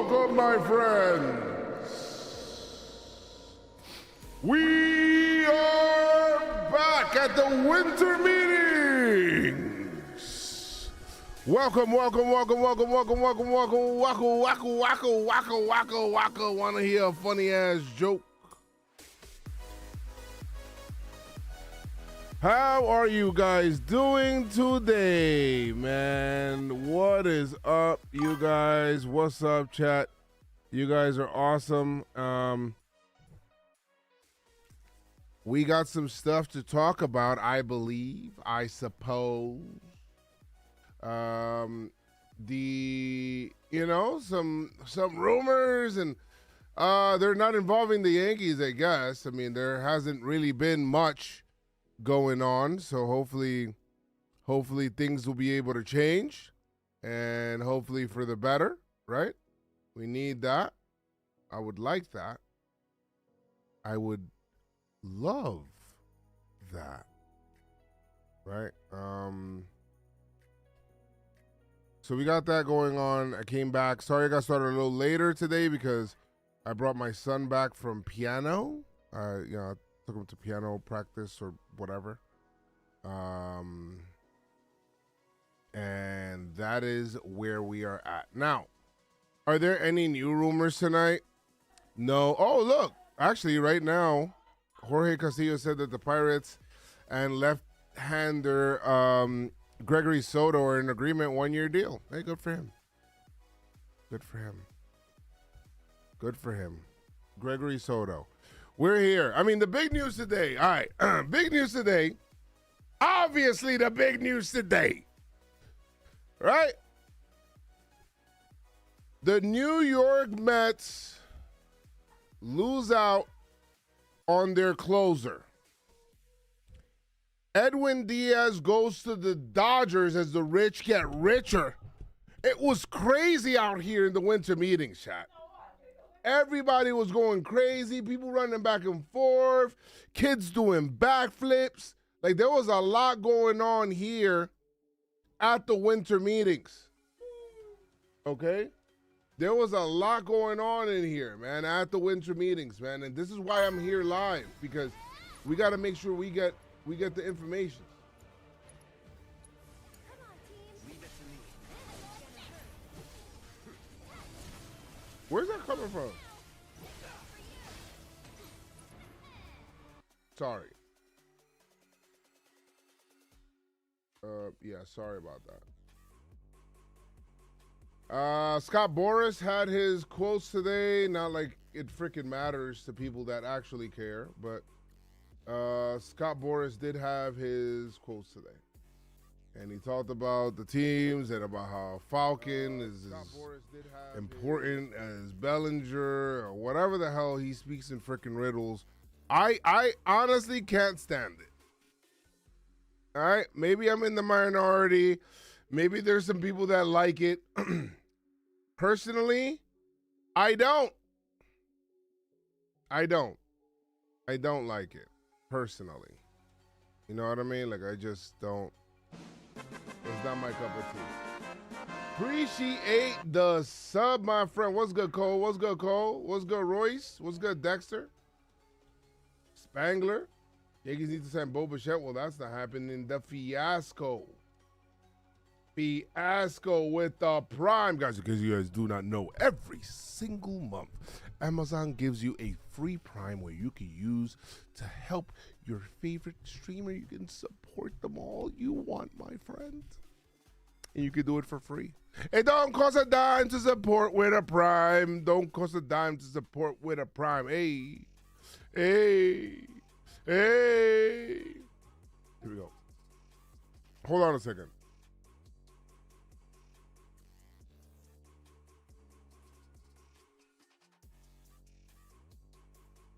Welcome, my friends. We are back at the winter meetings. Welcome. Wanna hear a funny ass joke? How are you guys doing today, man? What is up, you guys? What's up, chat? You guys are awesome. We got some stuff to talk about, I believe, I suppose. Some rumors, and they're not involving the Yankees, I guess. I mean, there hasn't really been much going on, so hopefully things will be able to change, and hopefully for the better, right? We need that. I would like that. I would love that, right? So we got that going on. I came back. Sorry I got started a little later today because I brought my son back from piano. Took him to piano practice or whatever. And that is where we are at. Now, are there any new rumors tonight? No. Oh, look. Actually, right now, Jorge Castillo said that the Pirates and left-hander Gregory Soto are in agreement, 1-year deal. Hey, good for him. Good for him. Good for him. Gregory Soto. We're here. I mean, the big news today. All right. Big news today. Obviously, the big news today. Right? The New York Mets lose out on their closer. Edwin Diaz goes to the Dodgers as the rich get richer. It was crazy out here in the winter meetings, chat. Everybody was going crazy. People running back and forth. Kids doing backflips. Like, there was a lot going on here at the winter meetings. Okay? There was a lot going on in here, man, at the winter meetings, man. And this is why I'm here live, because we got to make sure we get the information. Where's that coming from? Sorry. Yeah, sorry about that. Scott Boris had his quotes today. Not like it freaking matters to people that actually care, but Scott Boris did have his quotes today. And he talked about the teams and about how Falcon is as important as Bellinger or whatever the hell he speaks in freaking riddles. I honestly can't stand it. All right? Maybe I'm in the minority. Maybe there's some people that like it. Personally, I don't like it, personally. You know what I mean? Like, I just don't. It's not my cup of tea. Appreciate the sub, my friend. What's good, Cole? What's good, Cole? What's good, Royce? What's good, Dexter? Spangler? Yankees need to sign Bo Bichette. Well, that's not happening. The fiasco with the Prime. Guys, because you guys do not know, every single month, Amazon gives you a free Prime where you can use to help your favorite streamer. You can support them all you want, my friend. And you can do it for free. It don't cost a dime to support with a Prime. Don't cost a dime to support with a Prime. Hey. Here we go. Hold on a second.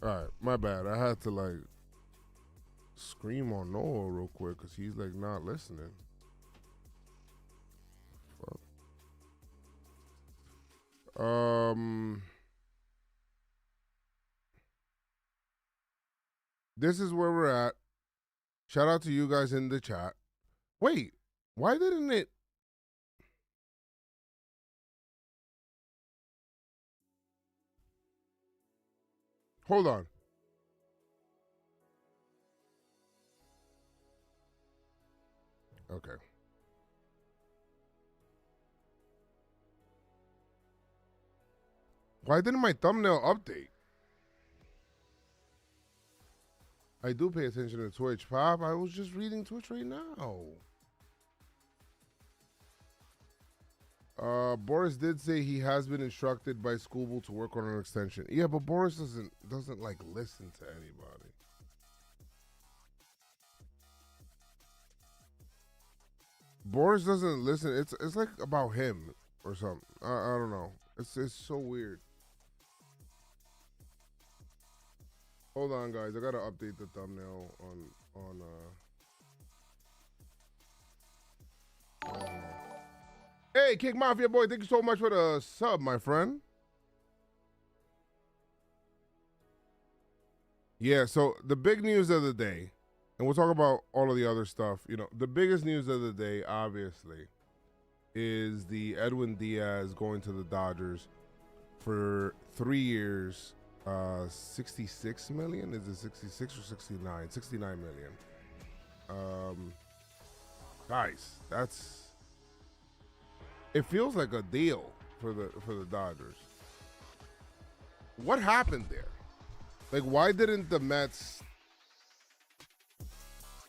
All right, my bad. I had to like scream on Noah real quick because he's like not listening. Fuck. This is where we're at. Shout out to you guys in the chat. Wait, why didn't it? Hold on. Okay. Why didn't my thumbnail update? I do pay attention to Twitch, Pop. I was just reading Twitch right now. Boris did say he has been instructed by Skubal to work on an extension. Yeah, but Boris doesn't like listen to anybody. Boris doesn't listen. It's like about him or something. I don't know. It's so weird. Hold on, guys. I gotta update the thumbnail on Hey, Kick Mafia boy, thank you so much for the sub, my friend. Yeah, so the big news of the day, and we'll talk about all of the other stuff. You know, the biggest news of the day, obviously, is the Edwin Diaz going to the Dodgers for 3 years, 66 million. Is it 66 or 69? 69 million. Guys, it feels like a deal for the Dodgers. What happened there? Like, why didn't the Mets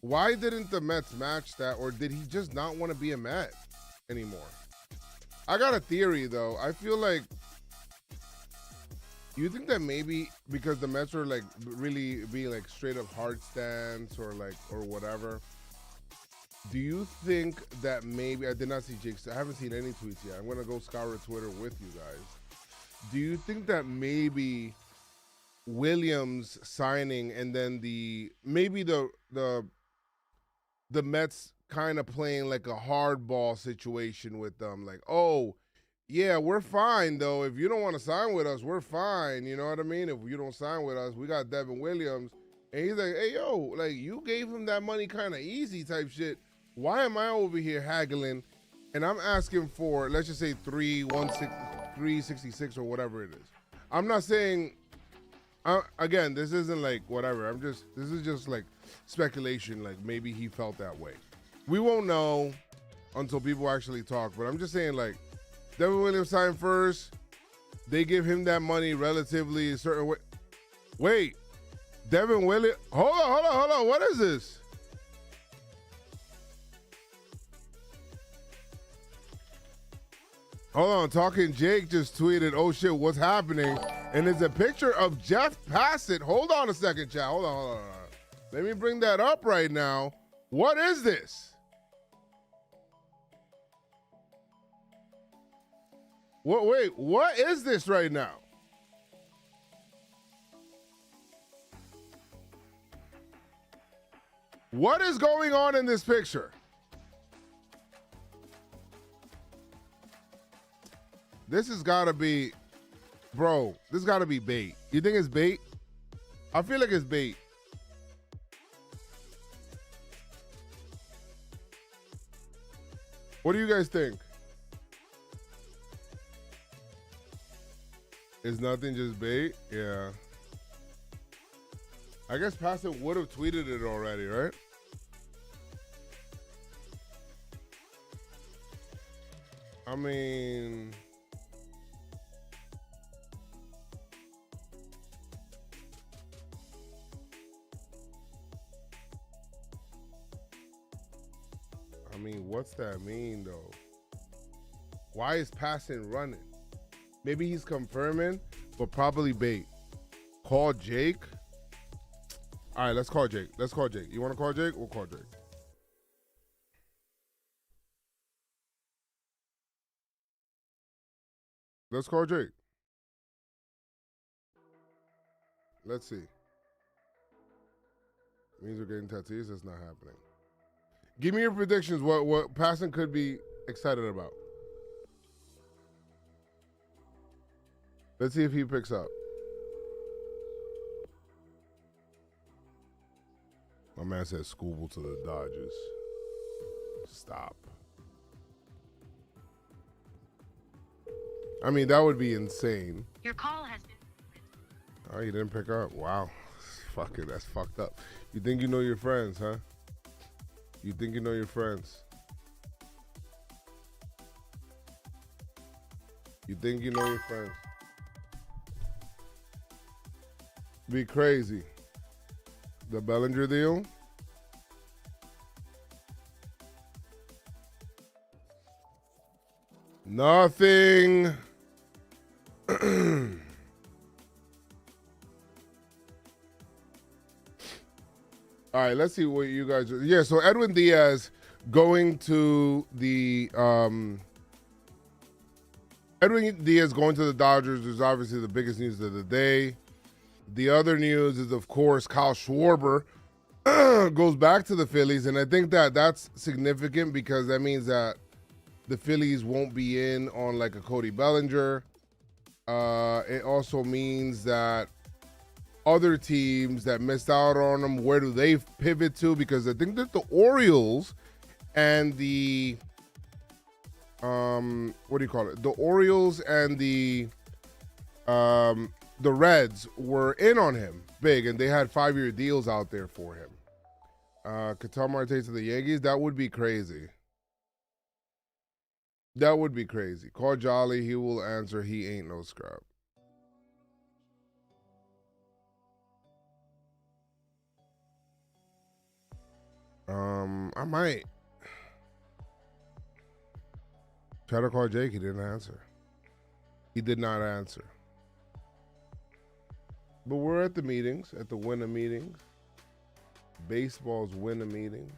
match that, or did he just not want to be a Met anymore? I got a theory though. I feel like, you think that maybe because the Mets are like really being like straight up hard stance or whatever, do you think that maybe, I did not see Jake's, I haven't seen any tweets yet. I'm gonna go scour Twitter with you guys. Do you think that maybe Williams signing and then the Mets kind of playing like a hardball situation with them, like, oh yeah, we're fine though. If you don't want to sign with us, we're fine. You know what I mean? If you don't sign with us, we got Devin Williams. And he's like, hey yo, like, you gave him that money kind of easy type shit. Why am I over here haggling? And I'm asking for, let's just say 366 or whatever it is. I'm not saying, again, this isn't like whatever. This is just like speculation. Like, maybe he felt that way. We won't know until people actually talk. But I'm just saying, like, Devin Williams signed first. They give him that money relatively a certain way. Wait, Devin Williams. Hold on. What is this? Hold on, Talking Jake just tweeted, oh shit, what's happening? And it's a picture of Jeff Passan. Hold on a second, chat. Hold on. Let me bring that up right now. What is this? Wait, what is this right now? What is going on in this picture? This has got to be, bro, this has got to be bait. You think it's bait? I feel like it's bait. What do you guys think? Is nothing just bait? Yeah. I guess Passan would have tweeted it already, right? I mean, what's that mean though? Why is Passan running? Maybe he's confirming, but probably bait. Call Jake. All right, let's call Jake. You want to call Jake? We'll call Jake. Let's call Jake. Let's see. Means we're getting Tatis. That's not happening. Give me your predictions. What Passan could be excited about. Let's see if he picks up. My man said Skubal to the Dodgers. Stop. I mean, that would be insane. Your call has been. Oh, you didn't pick up. Wow. Fuck it. That's fucked up. You think you know your friends, huh? You think you know your friends. You think you know your friends. Be crazy. The Bellinger deal? Nothing. All right, let's see what you guys are. Yeah, so Edwin Diaz going to the Edwin Diaz going to the Dodgers is obviously the biggest news of the day. The other news is, of course, Kyle Schwarber goes back to the Phillies, and I think that that's significant because that means that the Phillies won't be in on like a Cody Bellinger. It also means that other teams that missed out on them, where do they pivot to? Because I think that the Orioles and the what do you call it? The Orioles and the Reds were in on him big, and they had 5-year deals out there for him. Ketel Marte to the Yankees, that would be crazy. That would be crazy. Call Jolly, he will answer. He ain't no scrub. I might try to call Jake. He didn't answer. He did not answer. But we're at the meetings, at the winter meetings. Baseball's winter meetings.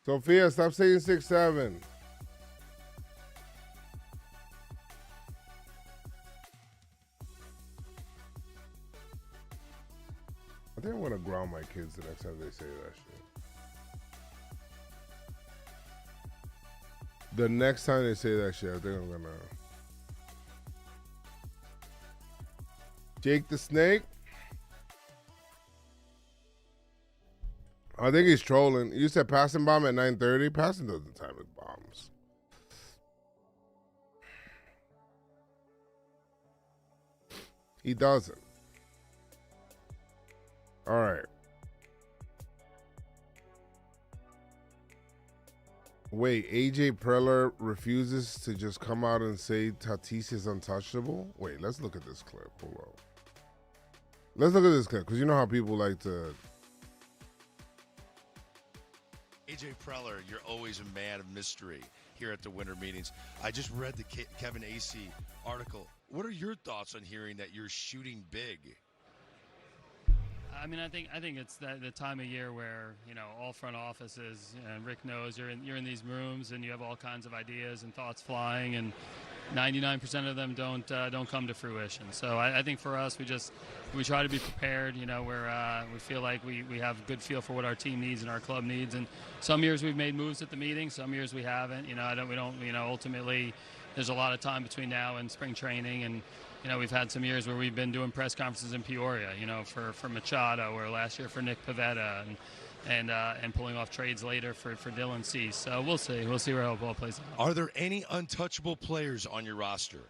Sophia, stop saying 6'7". I think I'm gonna ground my kids the next time they say that shit. The next time they say that shit, I think I'm gonna. Jake the Snake. I think he's trolling. You said Passan bomb at 9:30. Passan doesn't time his bombs. He doesn't. All right. Wait, AJ Preller refuses to just come out and say Tatis is untouchable? Wait, let's look at this clip. Hold on. Let's look at this clip, because you know how people like to... AJ Preller, you're always a man of mystery here at the winter meetings. I just read the Kevin Acee article. What are your thoughts on hearing that you're shooting big? I mean, I think it's the time of year where, you know, all front offices, and Rick knows you're in these rooms and you have all kinds of ideas and thoughts flying, and 99% of them don't come to fruition. So I think for us, we try to be prepared. You know, we feel like we have a good feel for what our team needs and our club needs. And some years we've made moves at the meeting, some years we haven't. You know, we don't. You know, ultimately, there's a lot of time between now and spring training, and you know, we've had some years where we've been doing press conferences in Peoria, you know, for Machado, or last year for Nick Pivetta, and pulling off trades later for Dylan Cease. So we'll see. We'll see where it all plays out. Are there any untouchable players on your roster?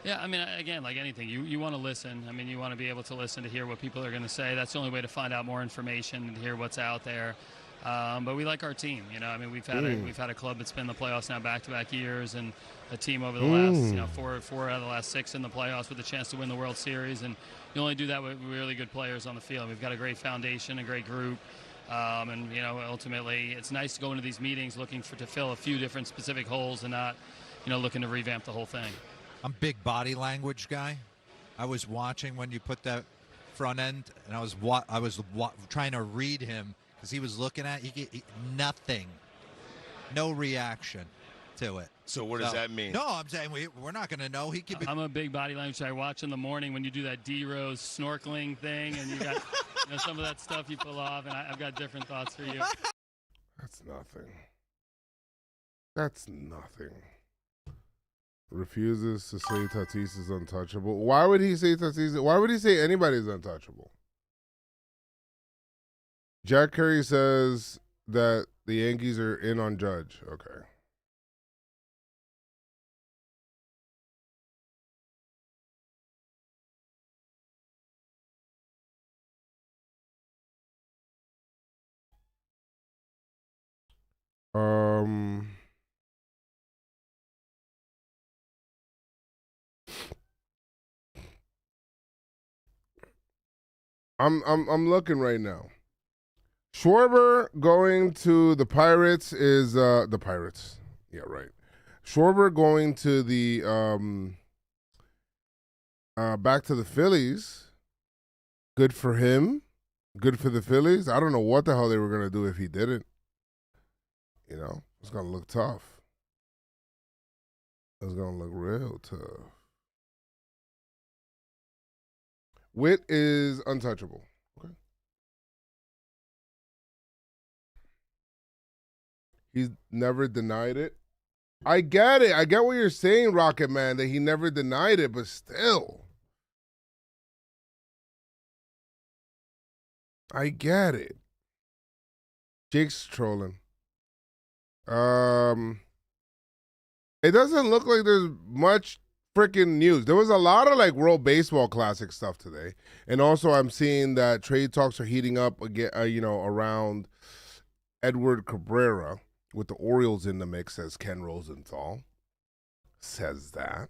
Yeah, I mean, again, like anything, you want to listen. I mean, you want to be able to listen to hear what people are going to say. That's the only way to find out more information, to hear what's out there. But we like our team. You know, I mean, we've had a club that's been in the playoffs now back-to-back years, and a team over the last, four out of the last 6 in the playoffs with a chance to win the World Series. And you only do that with really good players on the field. We've got a great foundation, a great group. And, you know, ultimately, it's nice to go into these meetings looking to fill a few different specific holes and not, you know, looking to revamp the whole thing. I'm a big body language guy. I was watching when you put that front end, and I was trying to read him because he was looking at nothing, no reaction to it. So what does that mean? No, I'm saying we're not going to know. He could be. I'm a big body language guy. I watch in the morning when you do that D-Rose snorkeling thing, and you got you know, some of that stuff you pull off, and I've got different thoughts for you. That's nothing. That's nothing. Refuses to say Tatis is untouchable. Why would he say Tatis? Why would he say anybody's untouchable? Jack Curry says that the Yankees are in on Judge. Okay. Um, I'm looking right now. Schwarber going to the Pirates is the Pirates. Yeah, right. Schwarber going to the back to the Phillies. Good for him. Good for the Phillies. I don't know what the hell they were gonna do if he didn't. You know, it's gonna look tough. It's gonna look real tough. Witt is untouchable. Okay. He's never denied it. I get it. I get what you're saying, Rocket Man, that he never denied it, but still. I get it. Jake's trolling. It doesn't look like there's much freaking news. There was a lot of like World Baseball Classic stuff today, and also I'm seeing that trade talks are heating up again. Around Edward Cabrera with the Orioles in the mix, as Ken Rosenthal says that.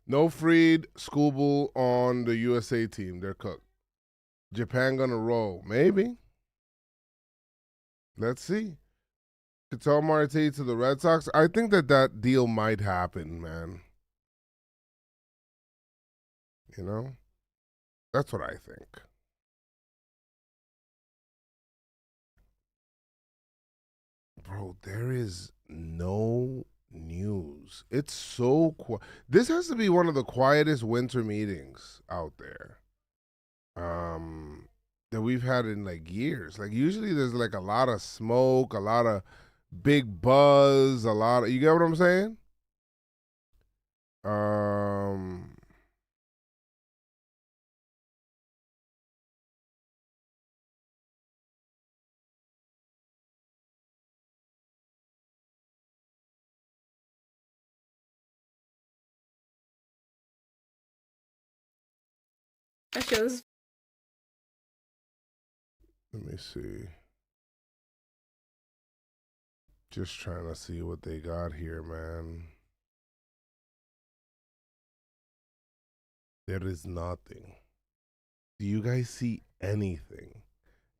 No Freed, Skubal on the USA team. They're cooked. Japan gonna roll. Maybe. Let's see. To tell Marte to the Red Sox, I think that deal might happen, man. You know? That's what I think. Bro, there is no news. It's so quiet. This has to be one of the quietest winter meetings out there. That we've had in like years. Like usually there's like a lot of smoke, a lot of big buzz, you get what I'm saying? That shows. Let me see. Just trying to see what they got here, man. There is nothing. Do you guys see anything?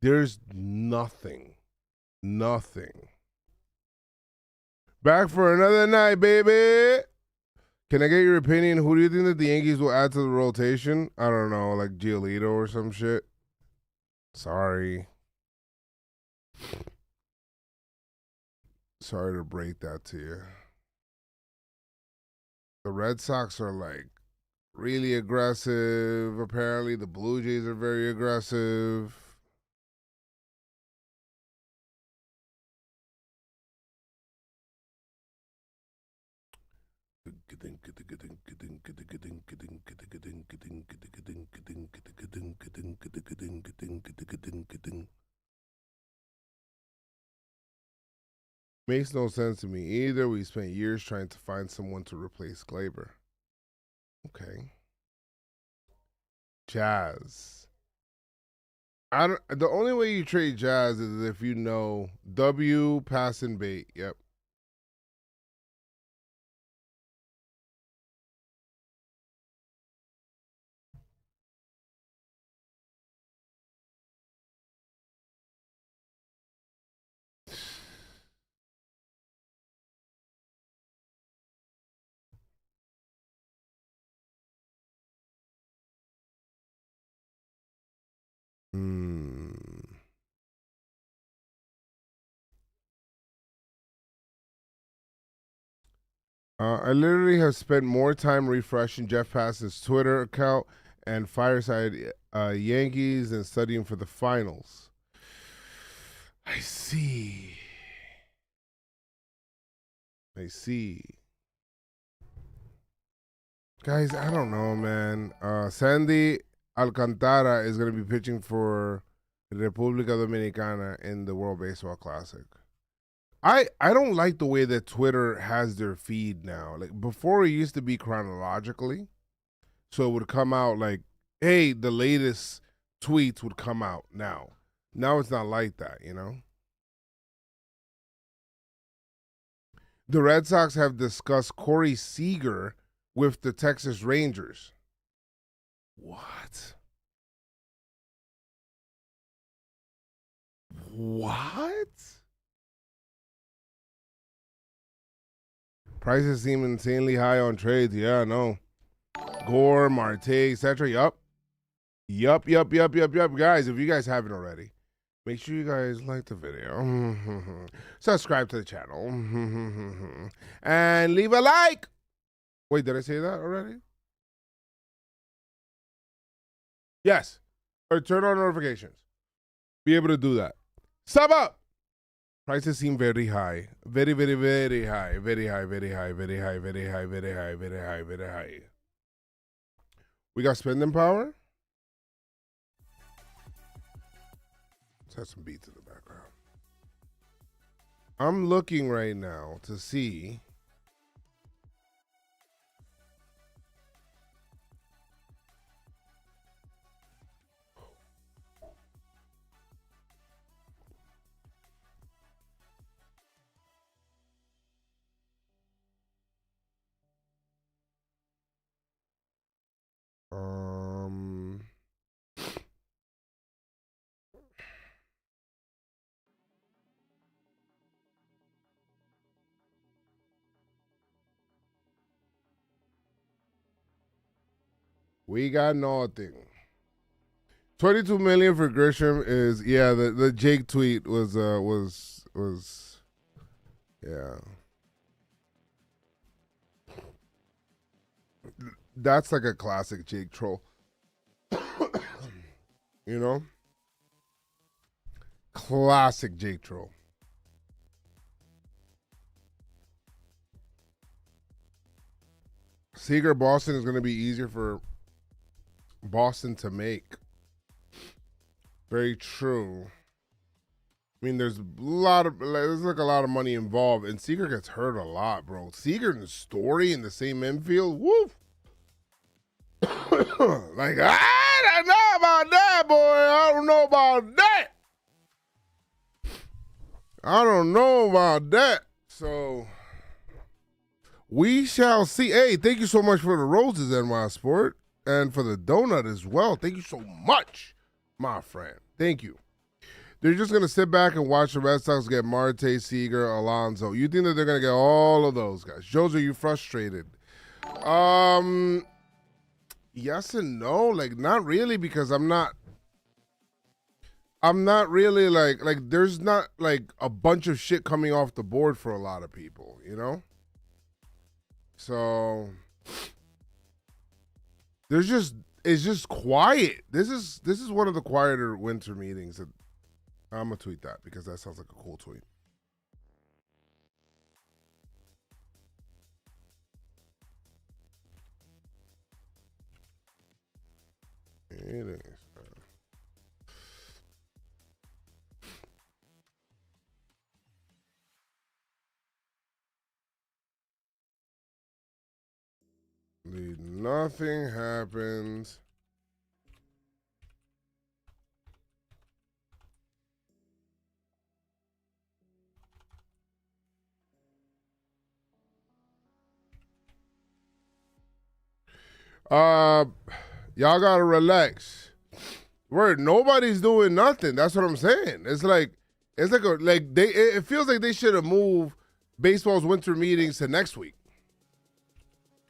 There's nothing. Nothing. Back for another night, baby. Can I get your opinion? Who do you think that the Yankees will add to the rotation? I don't know, like Giolito or some shit. Sorry. Sorry to break that to you. The Red Sox are like really aggressive. Apparently, the Blue Jays are very aggressive. Makes no sense to me either. We spent years trying to find someone to replace Glaber. Okay. Jazz. The only way you trade Jazz is if you know W, Passan, bait. Yep. I literally have spent more time refreshing Jeff Passan's Twitter account and Fireside Yankees than studying for the finals. I see. Guys, I don't know, man. Sandy Alcantara is going to be pitching for República Dominicana in the World Baseball Classic. I don't like the way that Twitter has their feed now. Like before, it used to be chronologically, so it would come out like, hey, the latest tweets would come out now. Now it's not like that, you know? The Red Sox have discussed Corey Seager with the Texas Rangers. What? What? Prices seem insanely high on trades. Yeah, I know. Gore, Marte, etc. Yup. Guys, if you guys haven't already, make sure you guys like the video. Subscribe to the channel. And leave a like. Wait, did I say that already? Yes. Or turn on notifications. Be able to do that. Sub up. Prices seem very high. Very, very, very high. Very high, very high, very high, very high, very high, very high, very high. We got spending power. Let's have some beats in the background. I'm looking right now to see. We got nothing. 22 million for Grisham is the Jake tweet was yeah. That's like a classic Jake troll. You know? Classic Jake troll. Seager Boston is going to be easier for Boston to make. Very true. I mean, there's like a lot of money involved, and Seager gets hurt a lot, bro. Seager and Story in the same infield, woof. Like, I don't know about that, boy. I don't know about that. I don't know about that. So we shall see. Hey, thank you so much for the roses, NY Sport, and for the donut as well. Thank you so much, my friend. Thank you. They're just going to sit back and watch the Red Sox get Marte, Seager, Alonso. You think that they're going to get all of those guys? Joes, are you frustrated? Yes and no. Like, not really, because I'm not really like there's not like a bunch of shit coming off the board for a lot of people, you know? So it's just quiet. This is one of the quieter winter meetings. That I'm gonna tweet that because that sounds like a cool tweet. It is. Nothing happens. Y'all gotta relax. Word, nobody's doing nothing. That's what I'm saying. It feels like they should have moved baseball's winter meetings to next week.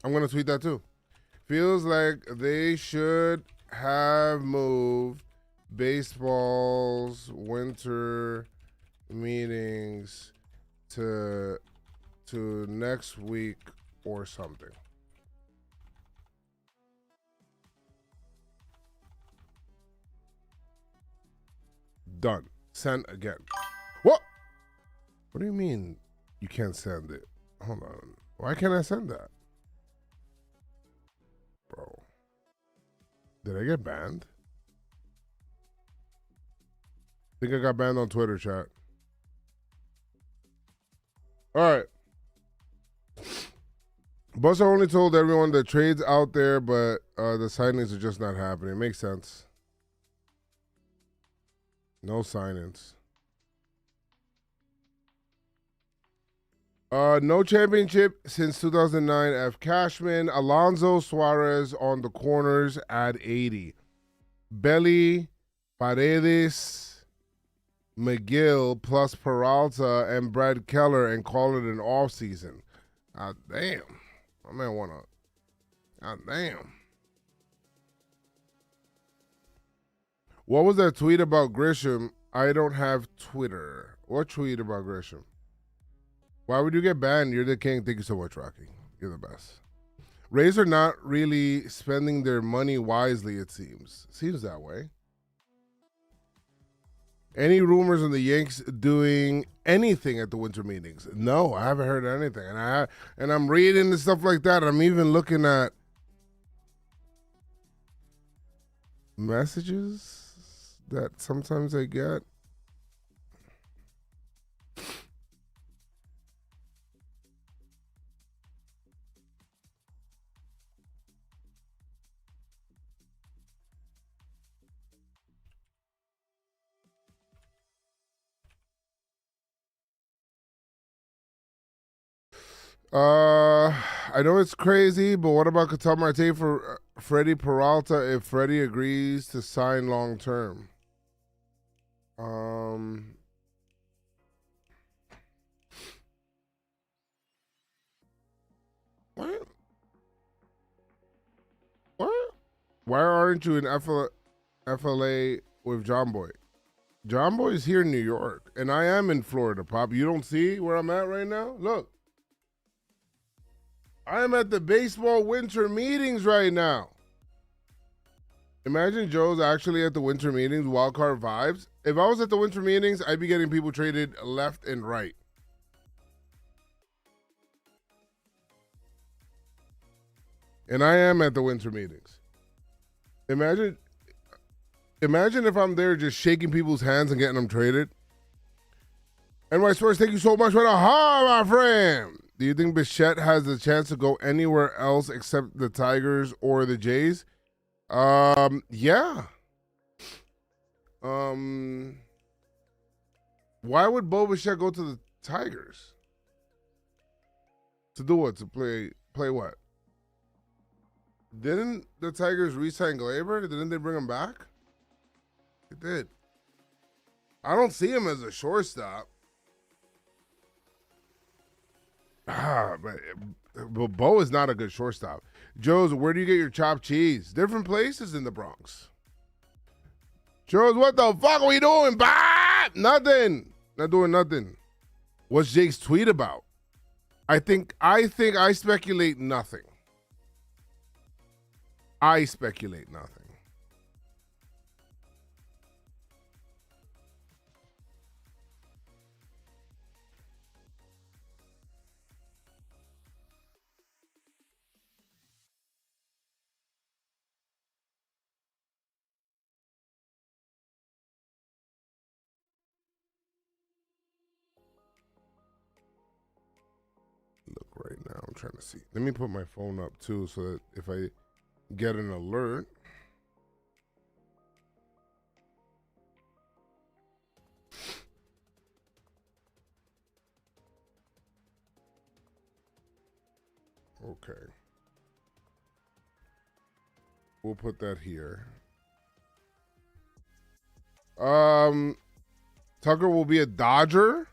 I'm gonna tweet that too. Feels like they should have moved baseball's winter meetings to next week or something. Done. Send again. What? What do you mean you can't send it? Hold on. Why can't I send that? Bro. Did I get banned? I think I got banned on Twitter, chat. All right. Buster only told everyone the trades out there, but the signings are just not happening. Makes sense. No signings. No championship since 2009. F. Cashman, Alonso, Suarez on the corners at 80. Belly, Paredes, McGill plus Peralta and Brad Keller and call it an off season. Damn. My man wanna. Damn. What was that tweet about Grisham? I don't have Twitter. What tweet about Grisham? Why would you get banned? You're the king. Thank you so much, Rocky. You're the best. Rays are not really spending their money wisely, it seems. Seems that way. Any rumors on the Yanks doing anything at the winter meetings? No, I haven't heard anything. And I'm reading and stuff like that. I'm even looking at messages that sometimes I get. I know it's crazy, but what about Qatar Marte for Freddie Peralta if Freddie agrees to sign long term? What? What? Why aren't you in FLA with John Boy? John Boy is here in New York, and I am in Florida, Pop. You don't see where I'm at right now? Look. I am at the baseball winter meetings right now. Imagine Joe's actually at the winter meetings, wildcard vibes. If I was at the winter meetings, I'd be getting people traded left and right. And I am at the winter meetings. Imagine if I'm there just shaking people's hands and getting them traded. NY Sports, thank you so much for the heart, my friend. Do you think Bichette has the chance to go anywhere else except the Tigers or the Jays? Yeah. Why would Bo Bichette go to the Tigers? To do what? To play what? Didn't the Tigers re-sign Glaber? Didn't they bring him back? They did. I don't see him as a shortstop. But Bo is not a good shortstop. Joe's, where do you get your chopped cheese? Different places in the Bronx. Joe's, what the fuck are we doing? Bah! Nothing. Not doing nothing. What's Jake's tweet about? I think I speculate nothing. I speculate nothing. Look right now. I'm trying to see. Let me put my phone up too so that if I get an alert. Okay. We'll put that here. Tucker will be a Dodger?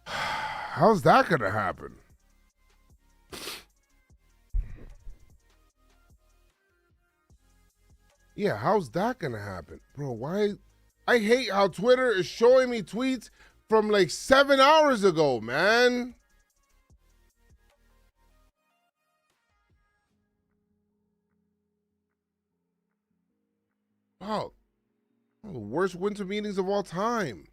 How's that gonna happen? Yeah, how's that gonna happen? Bro, why? I hate how Twitter is showing me tweets from like 7 hours ago, man. Wow. One of the worst winter meetings of all time.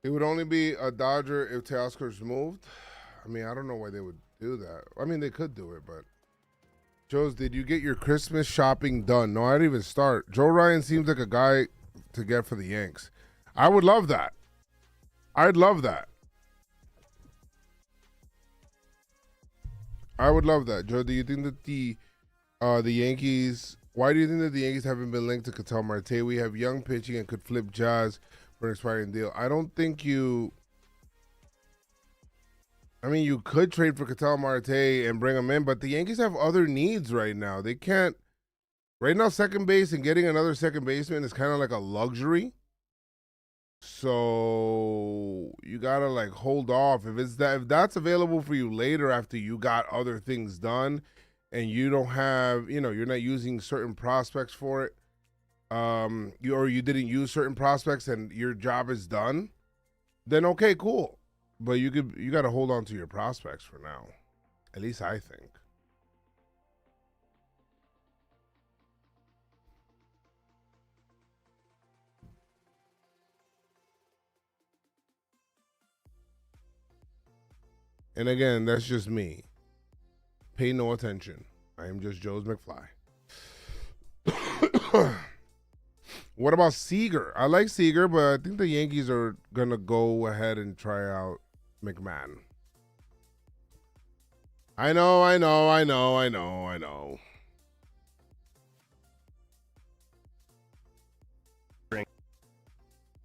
It would only be a Dodger if Teoscar's moved. I mean, I don't know why they would do that. I mean, they could do it, but. Joe's, did you get your Christmas shopping done? No, I didn't even start. Joe Ryan seems like a guy to get for the Yanks. I would love that. I'd love that. I would love that. Joe, do you think that the Yankees, why do you think that the Yankees haven't been linked to Ketel Marte? We have young pitching and could flip Jazz for an expiring deal. I don't think you, I mean, you could trade for Ketel Marte and bring him in, but the Yankees have other needs right now. They can't, right now, second base and getting another second baseman is kind of like a luxury. So you gotta like hold off if that's available for you later after you got other things done, and you don't have, you're not using certain prospects for it. You didn't use certain prospects and your job is done. Then okay, cool. But you got to hold on to your prospects for now. At least I think. And again, that's just me. Pay no attention. I am just Joe's McFly. What about Seager? I like Seager, but I think the Yankees are going to go ahead and try out McMahon. I know.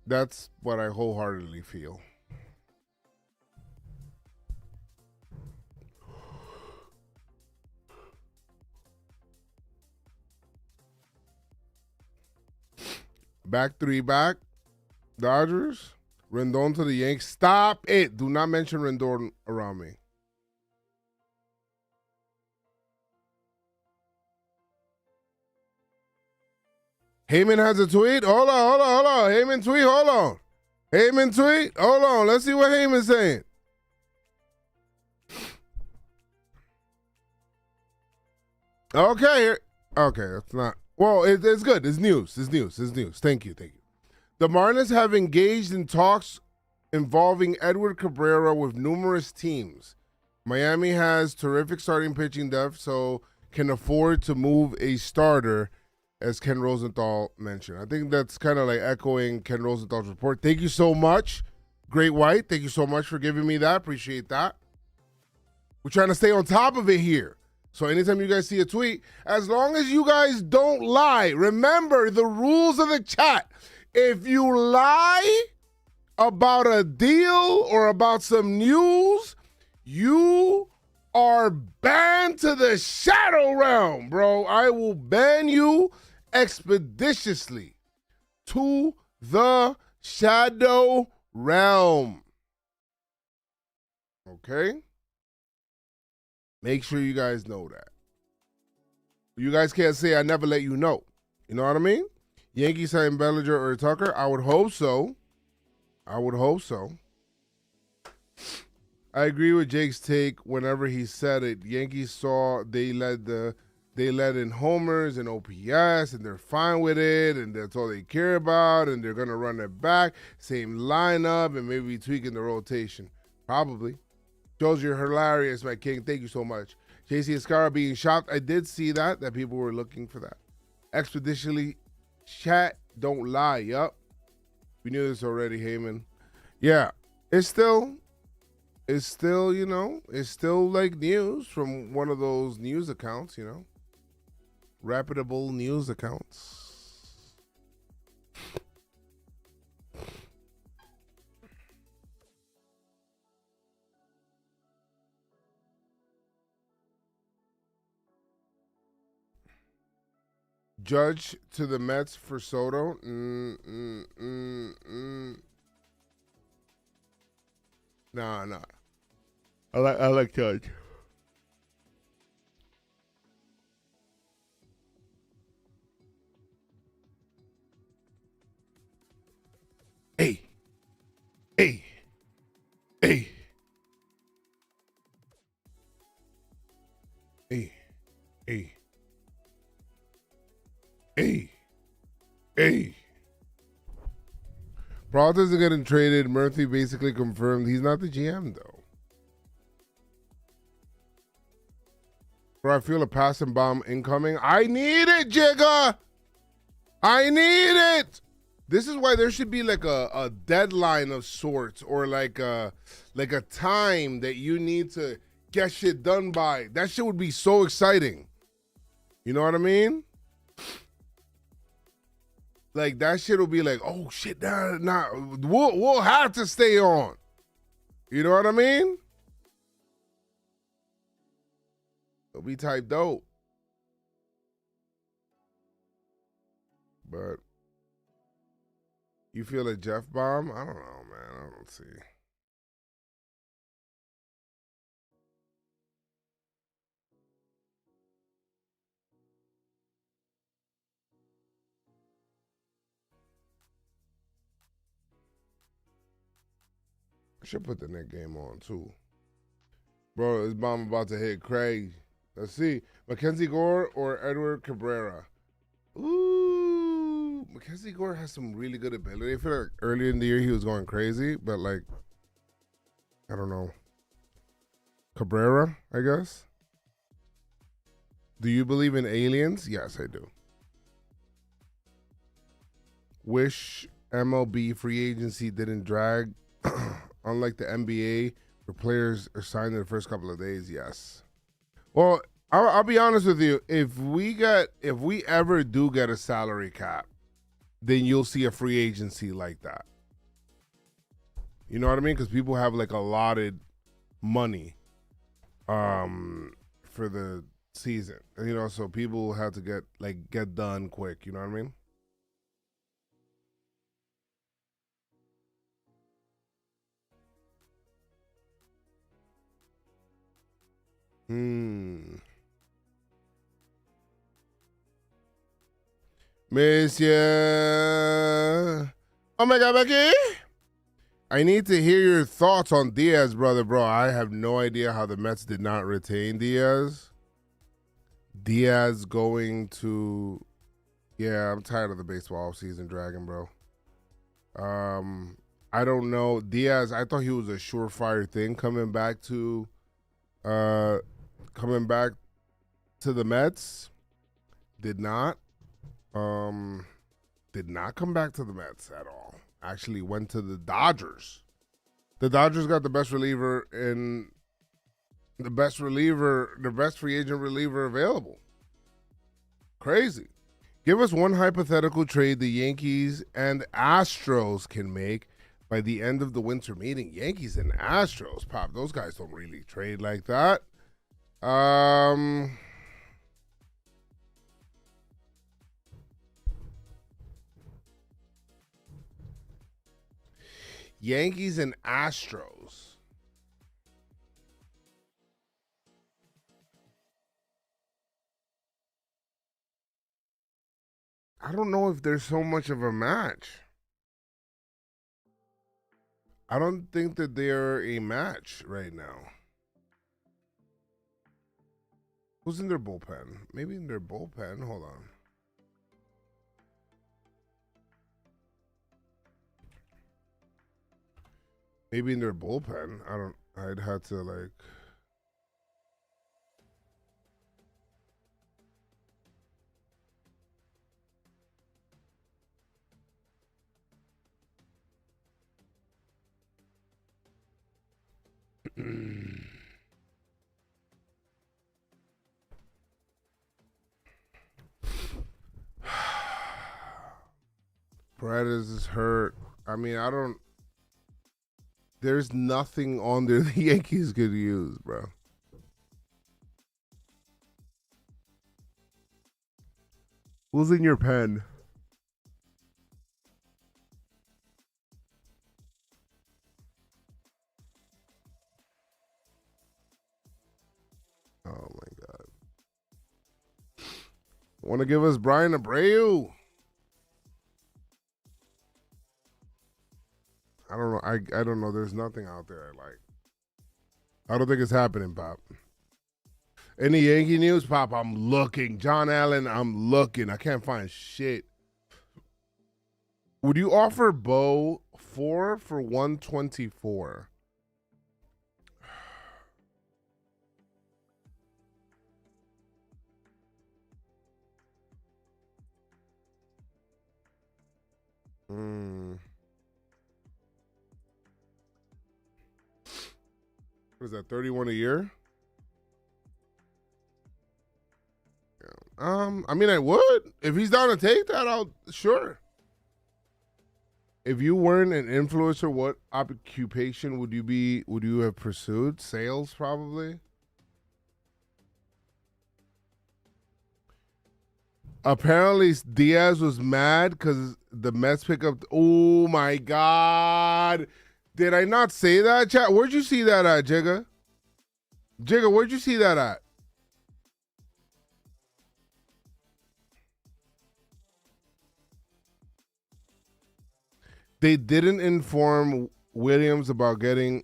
That's what I wholeheartedly feel. Back Dodgers. Rendon to the Yanks. Stop it. Do not mention Rendon around me. Heyman has a tweet. Hold on. Heyman tweet. Hold on. Hold on. Let's see what Heyman's saying. Okay. Okay. That's not. Well, it's good. It's news. Thank you. The Mariners have engaged in talks involving Edward Cabrera with numerous teams. Miami has terrific starting pitching depth, so can afford to move a starter, as Ken Rosenthal mentioned. I think that's kind of like echoing Ken Rosenthal's report. Thank you so much, Great White. Thank you so much for giving me that. Appreciate that. We're trying to stay on top of it here. So anytime you guys see a tweet, as long as you guys don't lie, remember the rules of the chat. If you lie about a deal or about some news, you are banned to the shadow realm, bro. I will ban you expeditiously to the shadow realm. Okay? Make sure you guys know that. You guys can't say I never let you know. You know what I mean? Yankees sign Bellinger or Tucker? I would hope so. I agree with Jake's take whenever he said it. Yankees saw they led in homers and OPS, and they're fine with it, and that's all they care about, and they're going to run it back. Same lineup, and maybe tweaking the rotation. Probably. Joe's, you're hilarious, my king. Thank you so much. JC Escara being shocked. I did see that people were looking for that. Expeditiously, chat, don't lie. Yup. We knew this already, Heyman. Yeah. It's still, it's still like news from one of those news accounts, reputable news accounts. Judge to the Mets for Soto. Nah. I like Judge. Hey. Peralta isn't getting traded. Murphy basically confirmed he's not the GM, though. Bro, I feel a passing bomb incoming. I need it, Jigga! I need it! This is why there should be like a deadline of sorts, or like a time that you need to get shit done by. That shit would be so exciting. You know what I mean? Like, that shit will be like, oh shit, nah, we'll have to stay on. You know what I mean? It'll be type dope. But you feel a Jeff bomb? I don't know, man. I don't see. I should put the next game on, too. Bro, this bomb about to hit Craig. Let's see. Mackenzie Gore or Edward Cabrera? Ooh. Mackenzie Gore has some really good ability. I feel like earlier in the year he was going crazy, but like, I don't know. Cabrera, I guess. Do you believe in aliens? Yes, I do. Wish MLB free agency didn't drag. Unlike the NBA, where players are signed in the first couple of days, yes. Well, I'll be honest with you. If we ever do get a salary cap, then you'll see a free agency like that. You know what I mean? Because people have like allotted money, for the season. You know, so people have to get done quick. You know what I mean? Monsieur Omega Becky, I need to hear your thoughts on Diaz, brother, bro. I have no idea how the Mets did not retain Diaz. Diaz going to, yeah, I'm tired of the baseball season dragon, bro. I don't know. Diaz, I thought he was a surefire thing coming back to the Mets. Did not come back to the Mets at all. Actually went to the Dodgers. The Dodgers got the best free agent reliever available. Crazy. Give us one hypothetical trade the Yankees and Astros can make by the end of the winter meeting. Yankees and Astros, Pop, those guys don't really trade like that. Yankees and Astros. I don't know if there's so much of a match. I don't think that they're a match right now. Who's in their bullpen? Maybe in their bullpen. Hold on. Maybe in their bullpen. I'd have to like. Paredes is hurt. I mean, there's nothing on there the Yankees could use, bro. Who's in your pen? Oh my God. Want to give us Brian Abreu? I don't know. I don't know. There's nothing out there I like. I don't think it's happening, Pop. Any Yankee news, Pop? I'm looking. John Allen, I'm looking. I can't find shit. Would you offer Bo 4 for 124. What is that, 31 a year? I mean, I would. If he's down to take that, sure. If you weren't an influencer, what occupation would you have pursued? Sales, probably. Apparently, Diaz was mad because the Mets pick up. Oh my God! Did I not say that, chat? Where'd you see that at, Jigga? Jigga, where'd you see that at? They didn't inform Williams about getting.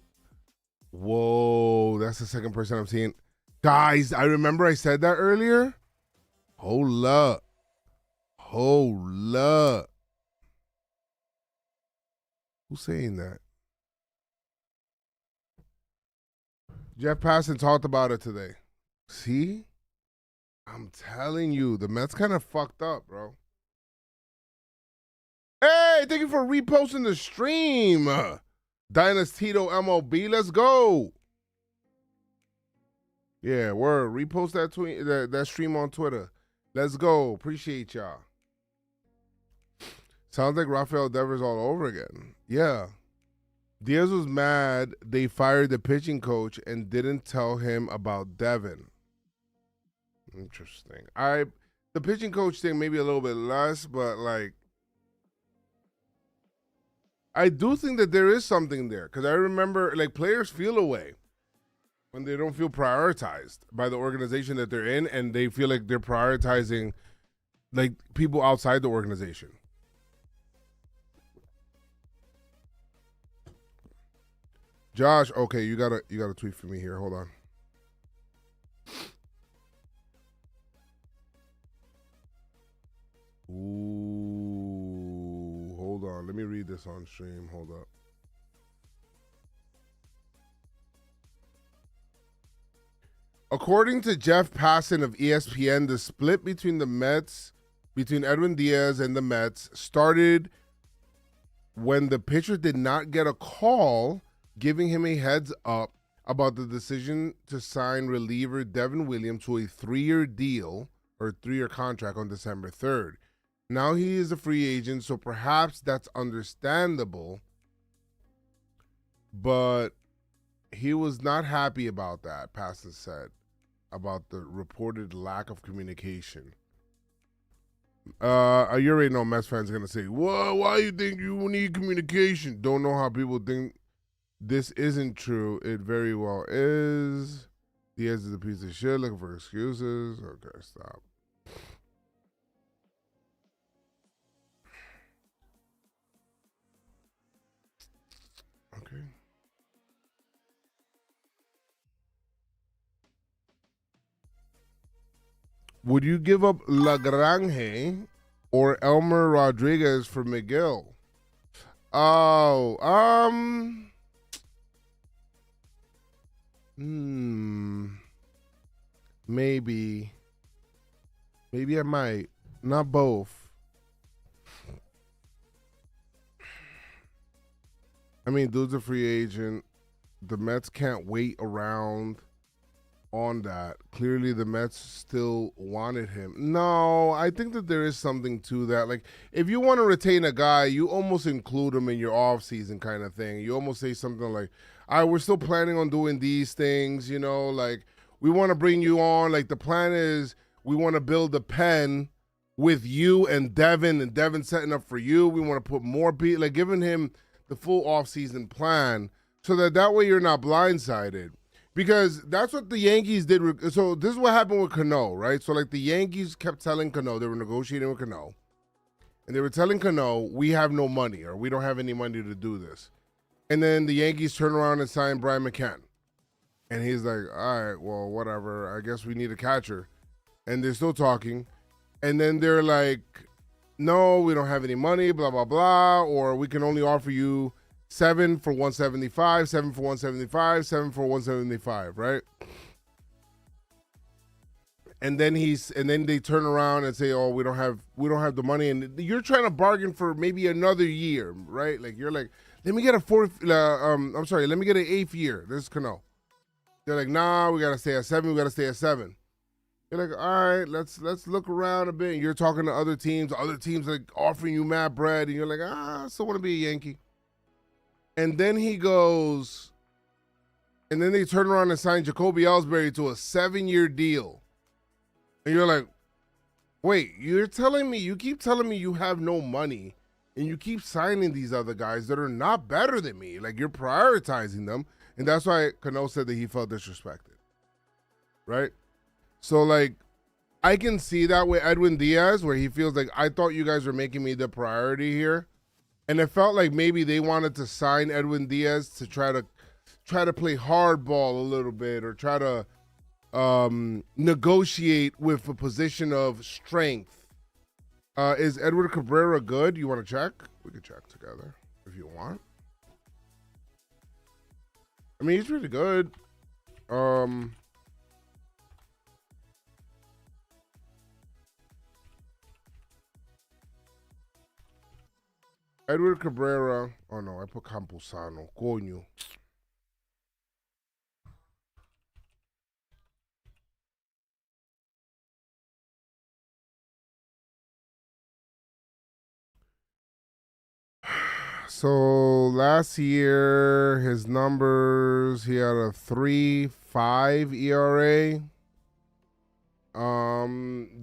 Whoa, that's the second person I'm seeing. Guys, I remember I said that earlier. Hold up. Who's saying that? Jeff Passan talked about it today. See? I'm telling you, the Mets kind of fucked up, bro. Hey, thank you for reposting the stream. Dynastito MLB, let's go. Yeah, word. Repost that tweet, that stream on Twitter. Let's go. Appreciate y'all. Sounds like Rafael Devers all over again. Yeah. Diaz was mad they fired the pitching coach and didn't tell him about Devin. Interesting. The pitching coach thing maybe a little bit less, but like I do think that there is something there because I remember like players feel away when they don't feel prioritized by the organization that they're in and they feel like they're prioritizing like people outside the organization. Josh, okay, you got a tweet for me here. Hold on. Ooh, hold on. Let me read this on stream. Hold up. According to Jeff Passan of ESPN, the split between Edwin Diaz and the Mets started when the pitcher did not get a call giving him a heads up about the decision to sign reliever Devin Williams to a 3-year deal or 3-year contract on December 3rd. Now he is a free agent, so perhaps that's understandable, but he was not happy about that, Passan said, about the reported lack of communication. You already know Mets fans are going to say, "Whoa, why you think you need communication?" Don't know how people think this isn't true. It very well is. Diaz is a piece of shit looking for excuses. Okay, stop. Okay. Would you give up Lagrange or Elmer Rodriguez for Miguel? Oh, maybe I might. Not both. I mean, dude's a free agent. The Mets can't wait around on that. Clearly, the Mets still wanted him. No, I think that there is something to that. Like, if you want to retain a guy, you almost include him in your offseason kind of thing. You almost say something like, all right, we're still planning on doing these things, you know, like, we want to bring you on. Like, the plan is we want to build a pen with you and Devin setting up for you. We want to put more people, like, giving him the full offseason plan so that way you're not blindsided. Because that's what the Yankees did. So this is what happened with Cano, right? So, like, the Yankees kept telling Cano, they were negotiating with Cano, and they were telling Cano, we have no money or we don't have any money to do this. And then the Yankees turn around and sign Brian McCann. And he's like, all right, well, whatever. I guess we need a catcher. And they're still talking. And then they're like, no, we don't have any money, blah, blah, blah. Or we can only offer you 7 for 175, 7 for 175, 7 for 175, right? And then they turn around and say, "Oh, we don't have the money," and you're trying to bargain for maybe another year, right? Like you're like, "Let me get let me get an 8th year." This is Cano. They're like, "Nah, we gotta stay at 7. We gotta stay at 7." You're like, "All right, let's look around a bit." And you're talking to other teams like offering you mad bread, and you're like, "I still want to be a Yankee." And then he goes, and then they turn around and sign Jacoby Ellsbury to a 7-year deal. And you're like, wait, you keep telling me you have no money, and you keep signing these other guys that are not better than me. Like, you're prioritizing them. And that's why Cano said that he felt disrespected. Right? So, like, I can see that with Edwin Diaz, where he feels like, I thought you guys were making me the priority here. And it felt like maybe they wanted to sign Edwin Diaz to try to play hardball a little bit, or try to negotiate with a position of strength. Is Edward Cabrera good? You want to check? We could check together if you want. I mean, he's really good. Edward Cabrera. Oh no, I put Camposano. Coño. So last year, his numbers, he had a 3.5 ERA.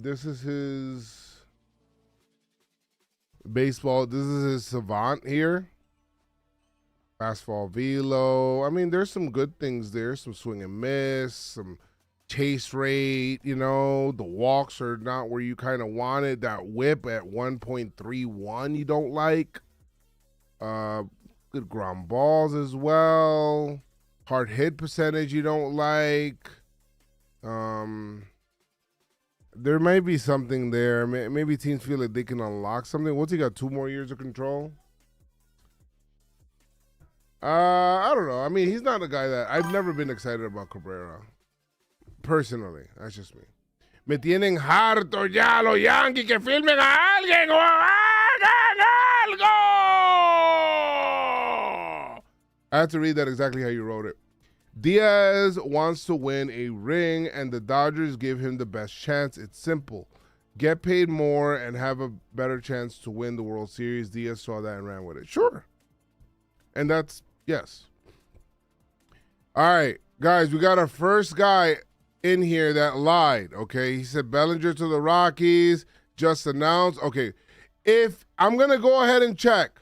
This is his baseball. This is his savant here. Fastball velo. I mean, there's some good things there. Some swing and miss, some chase rate. You know, the walks are not where you kind of wanted. That whip at 1.31 you don't like. Good ground balls as well. Hard hit percentage you don't like. There might be something there. Maybe teams feel like they can unlock something. What's he got? 2 more years of control? I don't know. I mean, he's not a guy that I've never been excited about Cabrera. Personally, that's just me. Me tienen harto ya los Yankees que firmen a alguien o hagan algo. I have to read that exactly how you wrote it. Diaz wants to win a ring, and the Dodgers give him the best chance. It's simple. Get paid more and have a better chance to win the World Series. Diaz saw that and ran with it. Sure. And that's, yes. All right, guys, we got our first guy in here that lied, okay? He said Bellinger to the Rockies, just announced. Okay, if I'm going to go ahead and check.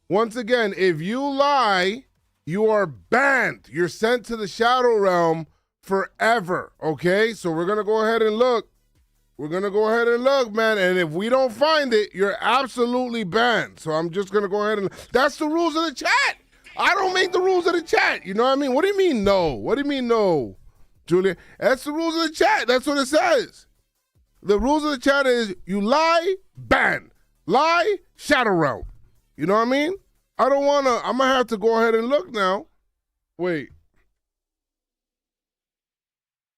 Once again, if you lie, you are banned. You're sent to the shadow realm forever, okay? So we're going to go ahead and look. We're going to go ahead and look, man. And if we don't find it, you're absolutely banned. So I'm just going to go ahead and... That's the rules of the chat. I don't make the rules of the chat. You know what I mean? What do you mean no? What do you mean no, Julia? That's the rules of the chat. That's what it says. The rules of the chat is you lie, ban. Lie, shadow realm. You know what I mean? I don't want to... I'm going to have to go ahead and look now. Wait.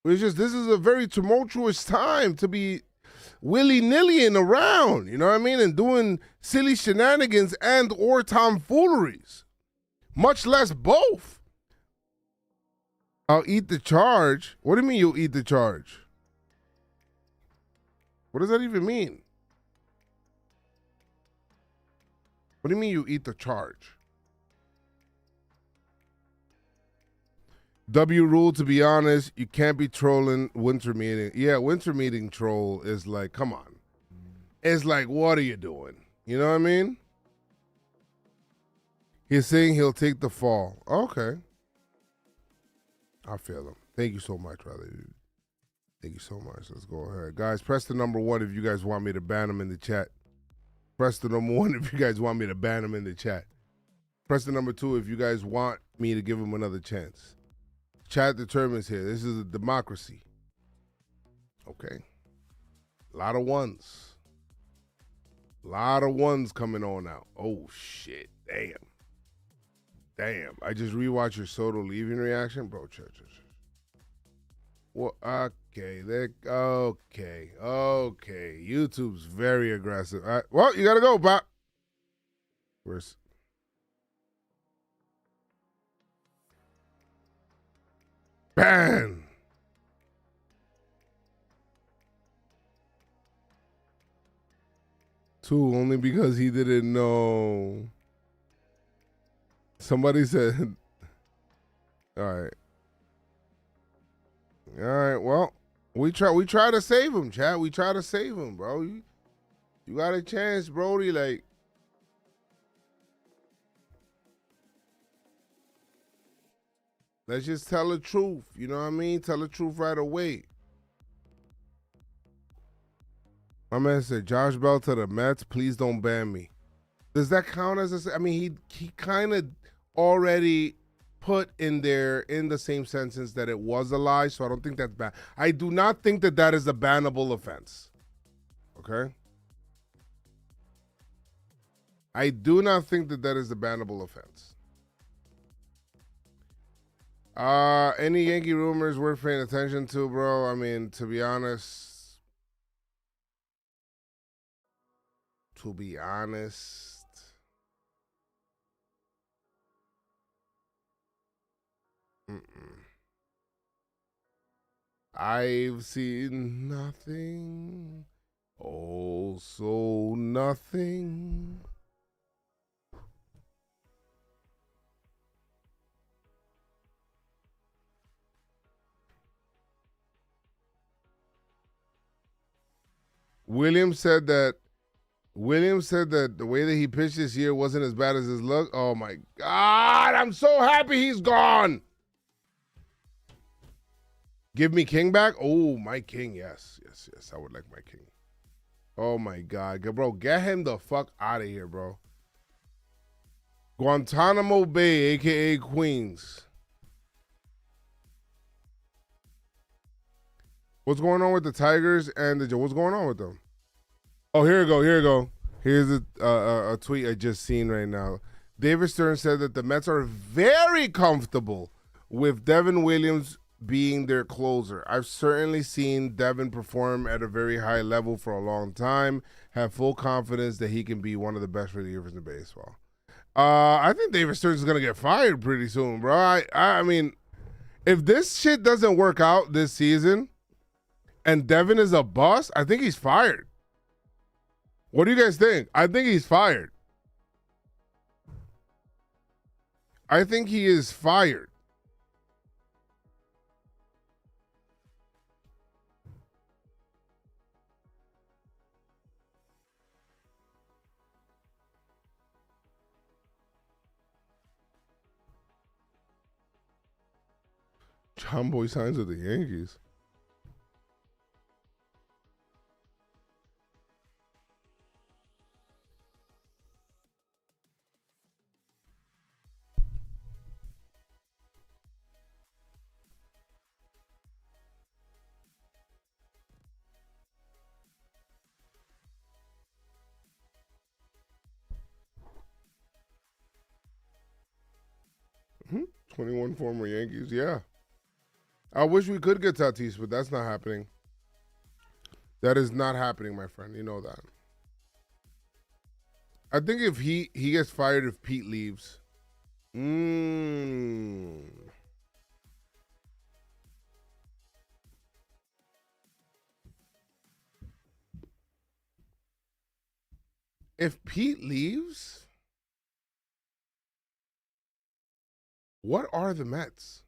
It's just, this is a very tumultuous time to be willy-nillying around, you know what I mean? And doing silly shenanigans and or tomfooleries. Much less both. I'll eat the charge. What do you mean you'll eat the charge? What does that even mean? What do you mean you eat the charge? W rule, to be honest, you can't be trolling winter meeting. Yeah, winter meeting troll is like, come on. It's like, what are you doing? You know what I mean? He's saying he'll take the fall. Okay. I feel him. Thank you so much, brother. Thank you so much. Let's go ahead. Guys, press the number 1 if you guys want me to ban him in the chat. Press the number 1 if you guys want me to ban him in the chat. Press the number 2 if you guys want me to give him another chance. Chat determines here. This is a democracy. Okay. A lot of ones. A lot of ones coming on out. Oh, shit. Damn. Damn, I just rewatched your Soto leaving reaction, bro. Chill. Well, okay, okay. YouTube's very aggressive. All right, well, you gotta go, Pop. Where's? Ban. Two, only because he didn't know. Somebody said, all right. All right, well, we try to save him, Chad. We try to save him, bro. You got a chance, Brody. Like, let's just tell the truth. You know what I mean? Tell the truth right away. My man said, Josh Bell to the Mets, please don't ban me. Does that count as a, I mean, he kind of already put in there in the same sentence that it was a lie, so I don't think that's bad. I do not think that that is a bannable offense. Okay? I do not think that that is a bannable offense. Any Yankee rumors worth paying attention to, bro? I mean, to be honest, I've seen nothing, also nothing. Williams said that the way that he pitched this year wasn't as bad as his look. Oh my God, I'm so happy he's gone. Give me King back? Oh, my King, yes. I would like my King. Oh my God, bro, get him the fuck out of here, bro. Guantanamo Bay, aka Queens. What's going on with the Tigers and the what's going on with them? Oh, here we go. Here's a tweet I just seen right now. David Stearns said that the Mets are very comfortable with Devin Williams being their closer. I've certainly seen Devin perform at a very high level for a long time. Have full confidence that he can be one of the best relievers in baseball. I think David Stearns is gonna get fired pretty soon, bro. I mean, if this shit doesn't work out this season, and Devin is a bust, I think he's fired. What do you guys think? I think he's fired. I think he is fired. John Boy signs with the Yankees. Mm-hmm. 21 former Yankees, yeah. I wish we could get Tatis, but that's not happening. That is not happening, my friend. You know that. I think if he gets fired if Pete leaves. If Pete leaves, what are the Mets?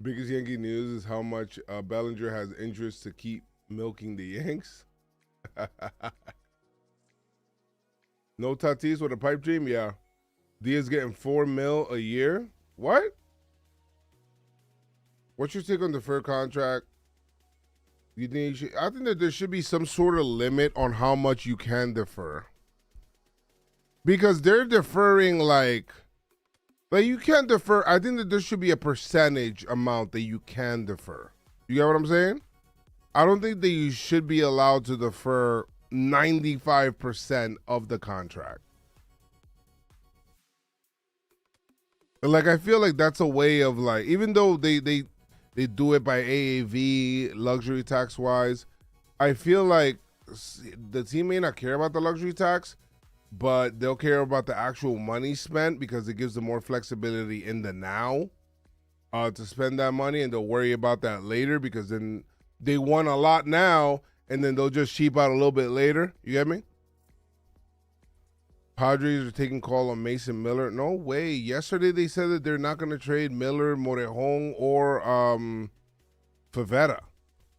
Biggest Yankee news is how much Bellinger has interest to keep milking the Yanks. No Tatis with a pipe dream? Yeah. Diaz getting $4 million a year? What? What's your take on the deferred contract? You think you should, I think that there should be some sort of limit on how much you can defer. Because they're deferring like you can't defer. I think that there should be a percentage amount that you can defer. You get what I'm saying? I don't think that you should be allowed to defer 95% of the contract. Like, I feel like that's a way of, like, even though they do it by AAV, luxury tax wise, I feel like the team may not care about the luxury tax, but they'll care about the actual money spent because it gives them more flexibility in the now to spend that money, and they'll worry about that later because then they won a lot now and then they'll just cheap out a little bit later. You get me? Padres are taking call on Mason Miller. No way. Yesterday they said that they're not going to trade Miller, Morejon, or Favetta.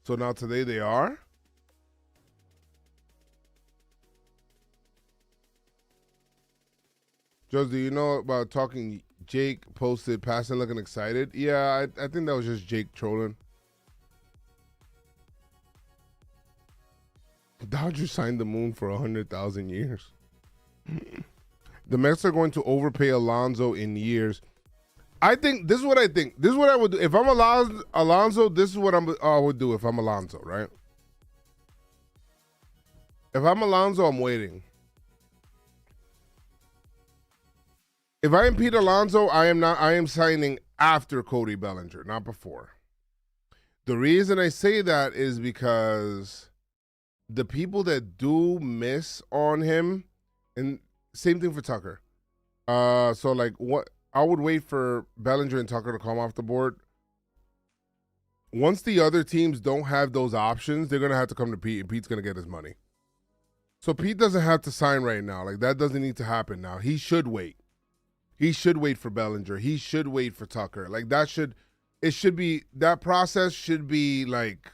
So now today they are? Joe, do you know about talking? Jake posted Passan looking excited. Yeah, I think that was just Jake trolling. The Dodgers signed the moon for 100,000 years. The Mets are going to overpay Alonso in years. I think this is what I think. This is what I would do if I'm Alonso. This is what I would do if I'm Alonso, right? If I'm Alonso, I'm waiting. If I am Pete Alonso, I am signing after Cody Bellinger, not before. The reason I say that is because the people that do miss on him, and same thing for Tucker. So like what I would wait for Bellinger and Tucker to come off the board. Once the other teams don't have those options, they're gonna have to come to Pete, and Pete's gonna get his money. So Pete doesn't have to sign right now. Like, that doesn't need to happen now. He should wait. He should wait for Bellinger. He should wait for Tucker. Like, that process should be like,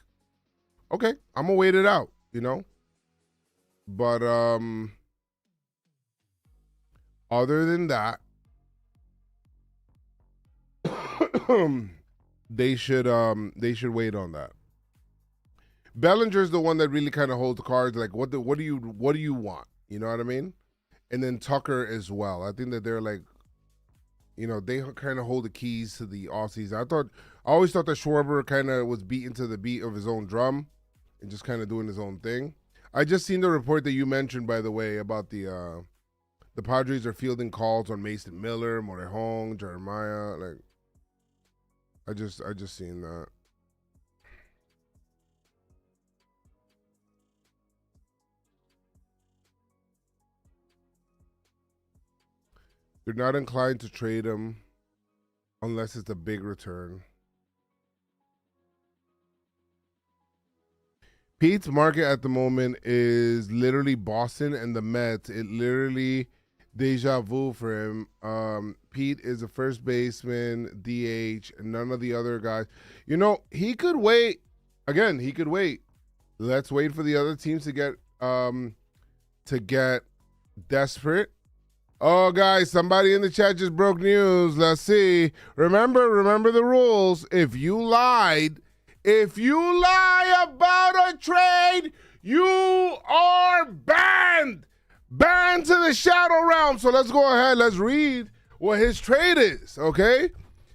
okay, I'm gonna wait it out, you know? But other than that, they should wait on that. Bellinger's the one that really kind of holds the cards. Like, what do you want? You know what I mean? And then Tucker as well. I think that they're like, you know, they kind of hold the keys to the offseason. I always thought that Schwarber kind of was beaten to the beat of his own drum and just kind of doing his own thing. I just seen the report that you mentioned, by the way, about the Padres are fielding calls on Mason Miller, Morejon, Jeremiah. Like, I just seen that. They're not inclined to trade him unless it's a big return. Pete's market at the moment is literally Boston and the Mets. It literally deja vu for him. Pete is a first baseman, DH, and none of the other guys. You know, he could wait. Again, he could wait. Let's wait for the other teams to get desperate. Oh, guys, somebody in the chat just broke news. Let's see. Remember the rules. If you lie about a trade, you are banned. Banned to the shadow realm. So let's go ahead. Let's read what his trade is, okay?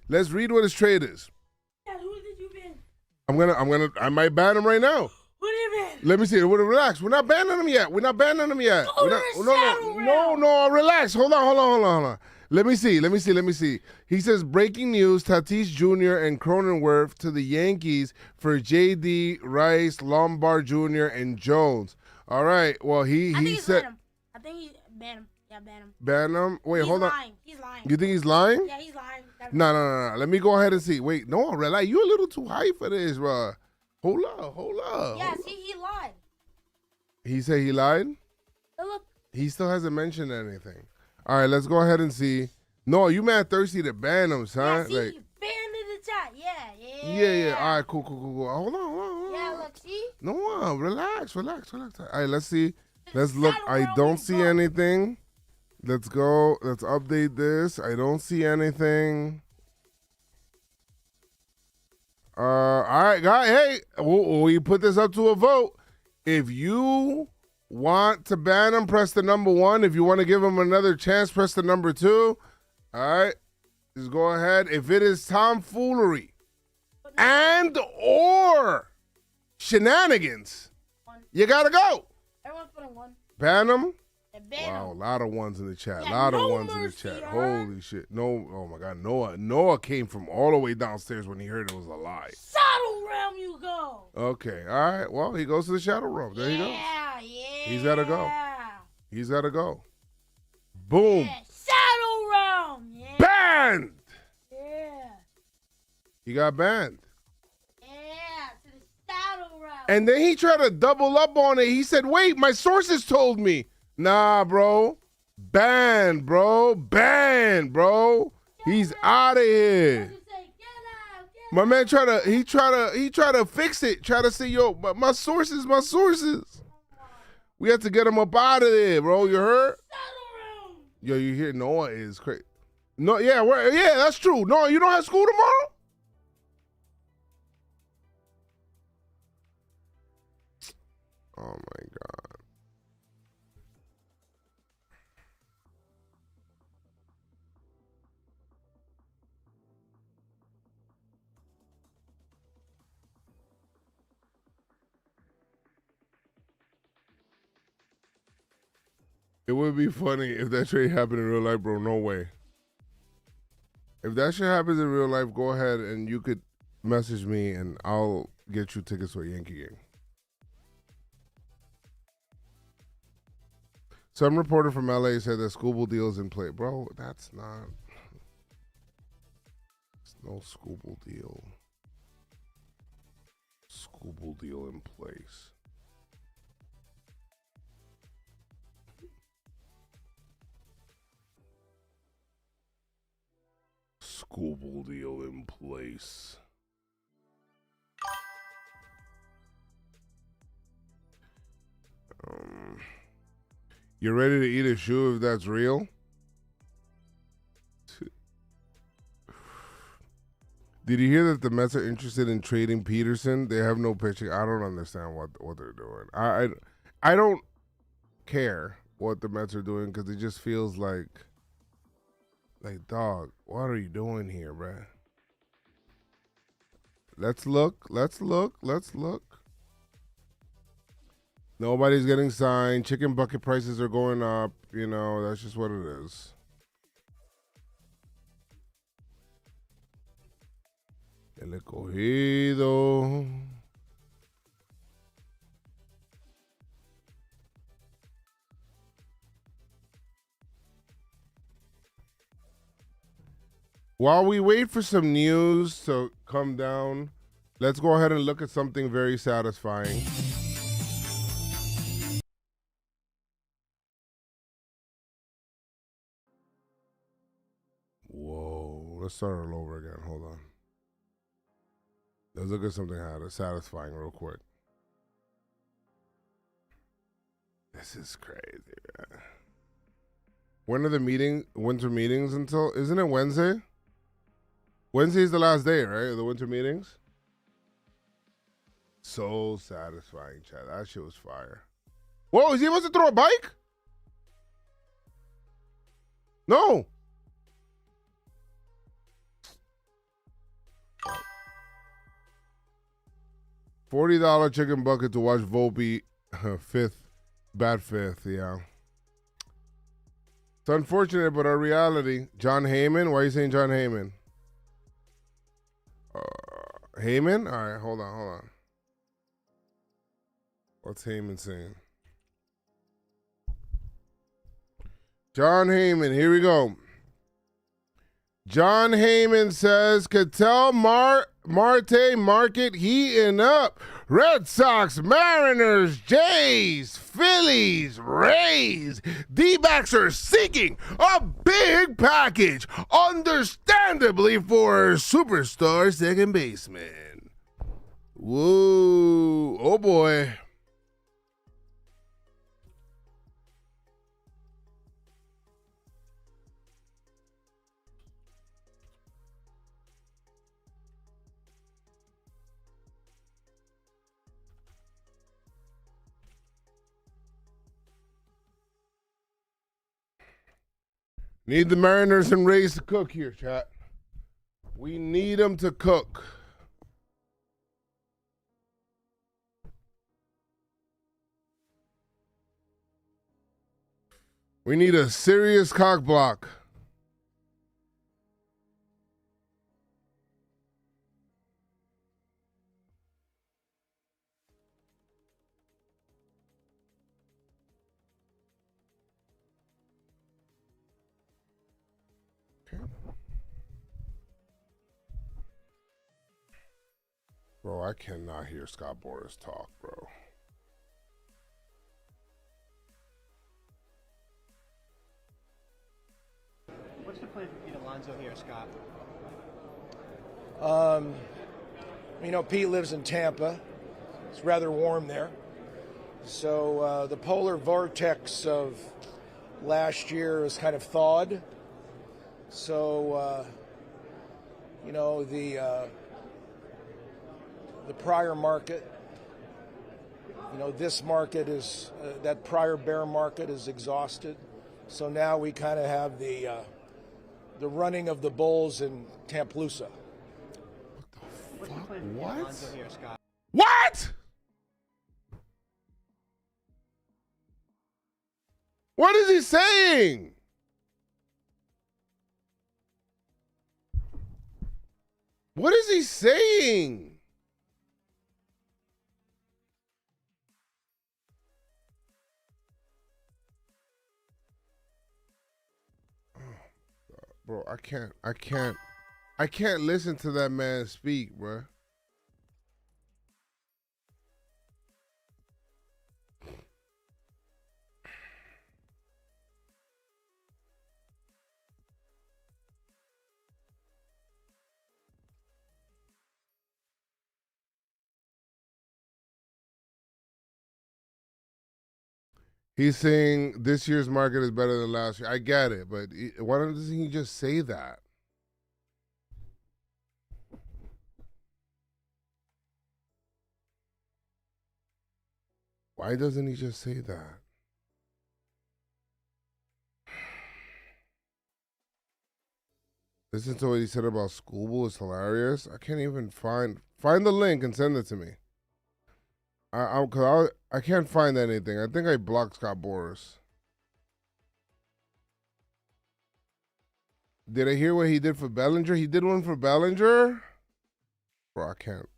Let's read what his trade is. Yeah, who did you ban? I might ban him right now. Who did you ban? Let me see. Relax. We're not banning him yet. No, relax. Hold on. Let me see. He says, breaking news, Tatis Jr. and Cronenworth to the Yankees for J.D., Rice, Lombard Jr., and Jones. All right. Well, he said. I think he banned him. Yeah, ban him. Ban him? Wait, hold on. He's lying. You think he's lying? Yeah, he's lying. No. Let me go ahead and see. Wait, no, relax. You a little too high for this, bro. Hold up. Yeah, see, he lied. He said he lied? Look. He still hasn't mentioned anything. All right, let's go ahead and see. No, you mad thirsty to ban him, son. Yeah, see, like, he banned in the chat. Yeah. Yeah. All right, cool. Hold on. Yeah, look, see? No, relax. All right, let's see. Let's look. I don't see anything. Let's go. Let's update this. I don't see anything. All right, guys. Hey, we put this up to a vote. If you want to ban him, press the number 1. If you want to give him another chance, press the number 2. All right, just go ahead. If it is tomfoolery and or Shenanigans. One. You gotta go. Everyone's putting one. Ban him. And ban Wow, a him. lot of ones in the chat. A Yeah, lot of no ones in the mercy, chat. huh? Holy shit. No, oh my God. Noah came from all the way downstairs when he heard it was a lie. Shadow realm you go. Okay, all right. Well, he goes to the Shadow Realm. There he goes. Yeah. He's gotta go. He's gotta go. Boom. Yeah. Shadow realm. Yeah. Banned. Yeah. He got banned. Yeah. To the shadow realm. And then he tried to double up on it. He said, wait, my sources told me. Nah, bro. Banned, bro. Banned, bro. He's out of here. My man tried to fix it. Try to say, yo, but my sources. We have to get him up out of there, bro. You heard? Yo, you hear Noah is crazy. No, yeah, that's true. No, you don't have school tomorrow? Oh my God. It would be funny if that trade happened in real life, bro. No way. If that shit happens in real life, go ahead and you could message me and I'll get you tickets to a Yankee game. Some reporter from LA said that Skubal deal is in play. Bro, that's not. There's no Skubal deal. Skubal deal in place. Skubal deal in place. You ready to eat a shoe if that's real? Did you hear that the Mets are interested in trading Peterson? They have no pitching. I don't understand what they're doing. I don't care what the Mets are doing because it just feels like dog, what are you doing here, bruh? Let's look. Nobody's getting signed. Chicken bucket prices are going up. You know, that's just what it is. El Escogido. While we wait for some news to come down, let's go ahead and look at something very satisfying. Whoa, let's start all over again. Hold on. Let's look at something satisfying real quick. This is crazy, man. When are the winter meetings until? Isn't it Wednesday? Wednesday is the last day, right? The winter meetings. So satisfying, Chad. That shit was fire. Whoa, is he about to throw a bike? No. $40 chicken bucket to watch Volpe bat fifth, yeah. It's unfortunate, but our reality. John Heyman? Why are you saying John Heyman? Heyman? All right, hold on. What's Heyman saying? John Heyman, here we go. John Heyman says, Cattell Marte market heating up. Red Sox, Mariners, Jays, Phillies, Rays. D-backs are seeking a big package, understandably for superstar second baseman. Whoa, oh boy. Need the Mariners and Rays to cook here, chat. We need them to cook. We need a serious cock block. Okay. Bro, I cannot hear Scott Boris talk, bro. What's the plan for Pete Alonso here, Scott? Pete lives in Tampa. It's rather warm there. So the polar vortex of last year is kind of thawed. So, the prior market, this market is, that prior bear market is exhausted. So now we kind of have the running of the bulls in Tamplusa. What's the plan for Pete What? Alonso here, Scott? What? What is he saying? What is he saying? Bro, I can't listen to that man speak, bro. He's saying this year's market is better than last year. I get it, but why doesn't he just say that? Why doesn't he just say that? Listen to what he said about Skubal is hilarious. I can't even find the link and send it to me. I can't find anything. I think I blocked Scott Boris. Did I hear what he did for Bellinger? He did one for Bellinger? Bro, I can't.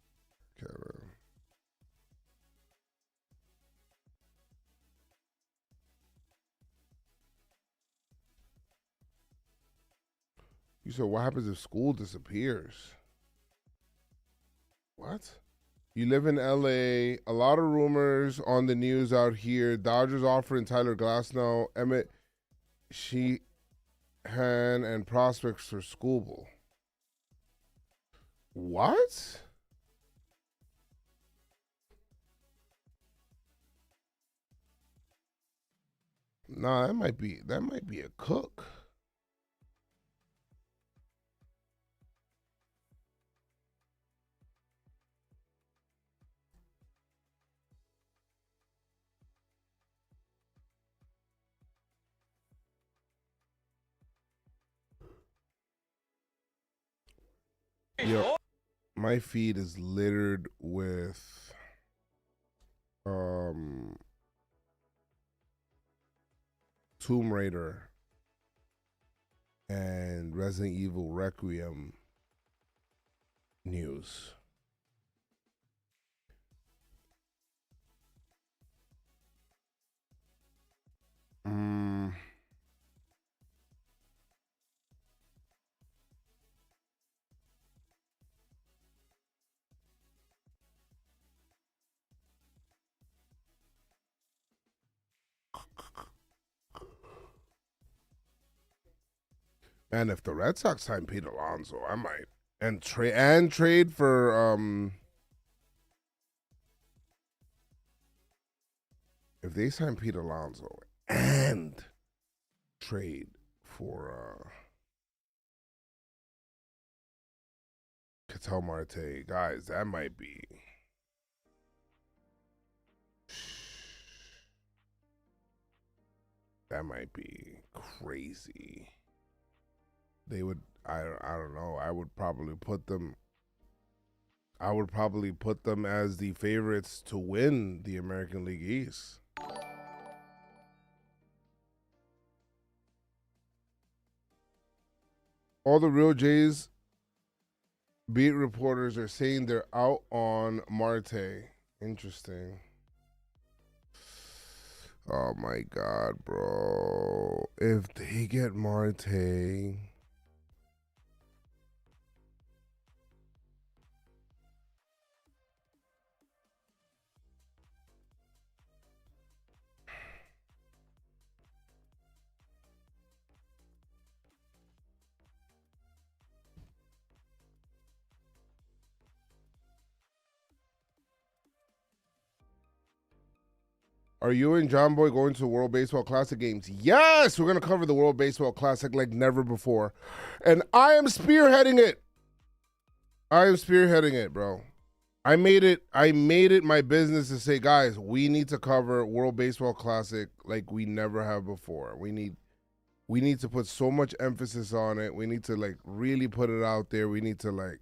You said, what happens if school disappears? What? You live in LA. A lot of rumors on the news out here. Dodgers offering Tyler Glasnow, Emmett Sheehan, and prospects for Skubal. What? Nah, that might be a cook. Yo, my feed is littered with Tomb Raider and Resident Evil Requiem news. And if the Red Sox sign Pete Alonso, I might and trade for if they sign Pete Alonso and trade for Marte, guys, that might be crazy. They would I don't know. I would probably put them as the favorites to win the American League East. All the real Jays beat reporters are saying they're out on Marte. Interesting. Oh my God, bro. If they get Marte. Are you and John Boy going to World Baseball Classic games? Yes, we're going to cover the World Baseball Classic like never before. And I am spearheading it. I am spearheading it, bro. I made it my business to say, guys, we need to cover World Baseball Classic like we never have before. We need to put so much emphasis on it. We need to like really put it out there. We need to like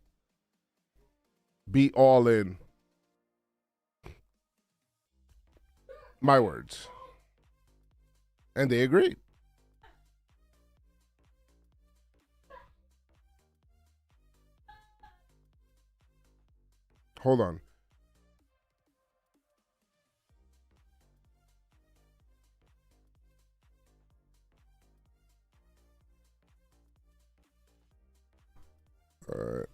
be all in. My words. And they agreed. Hold on. All right.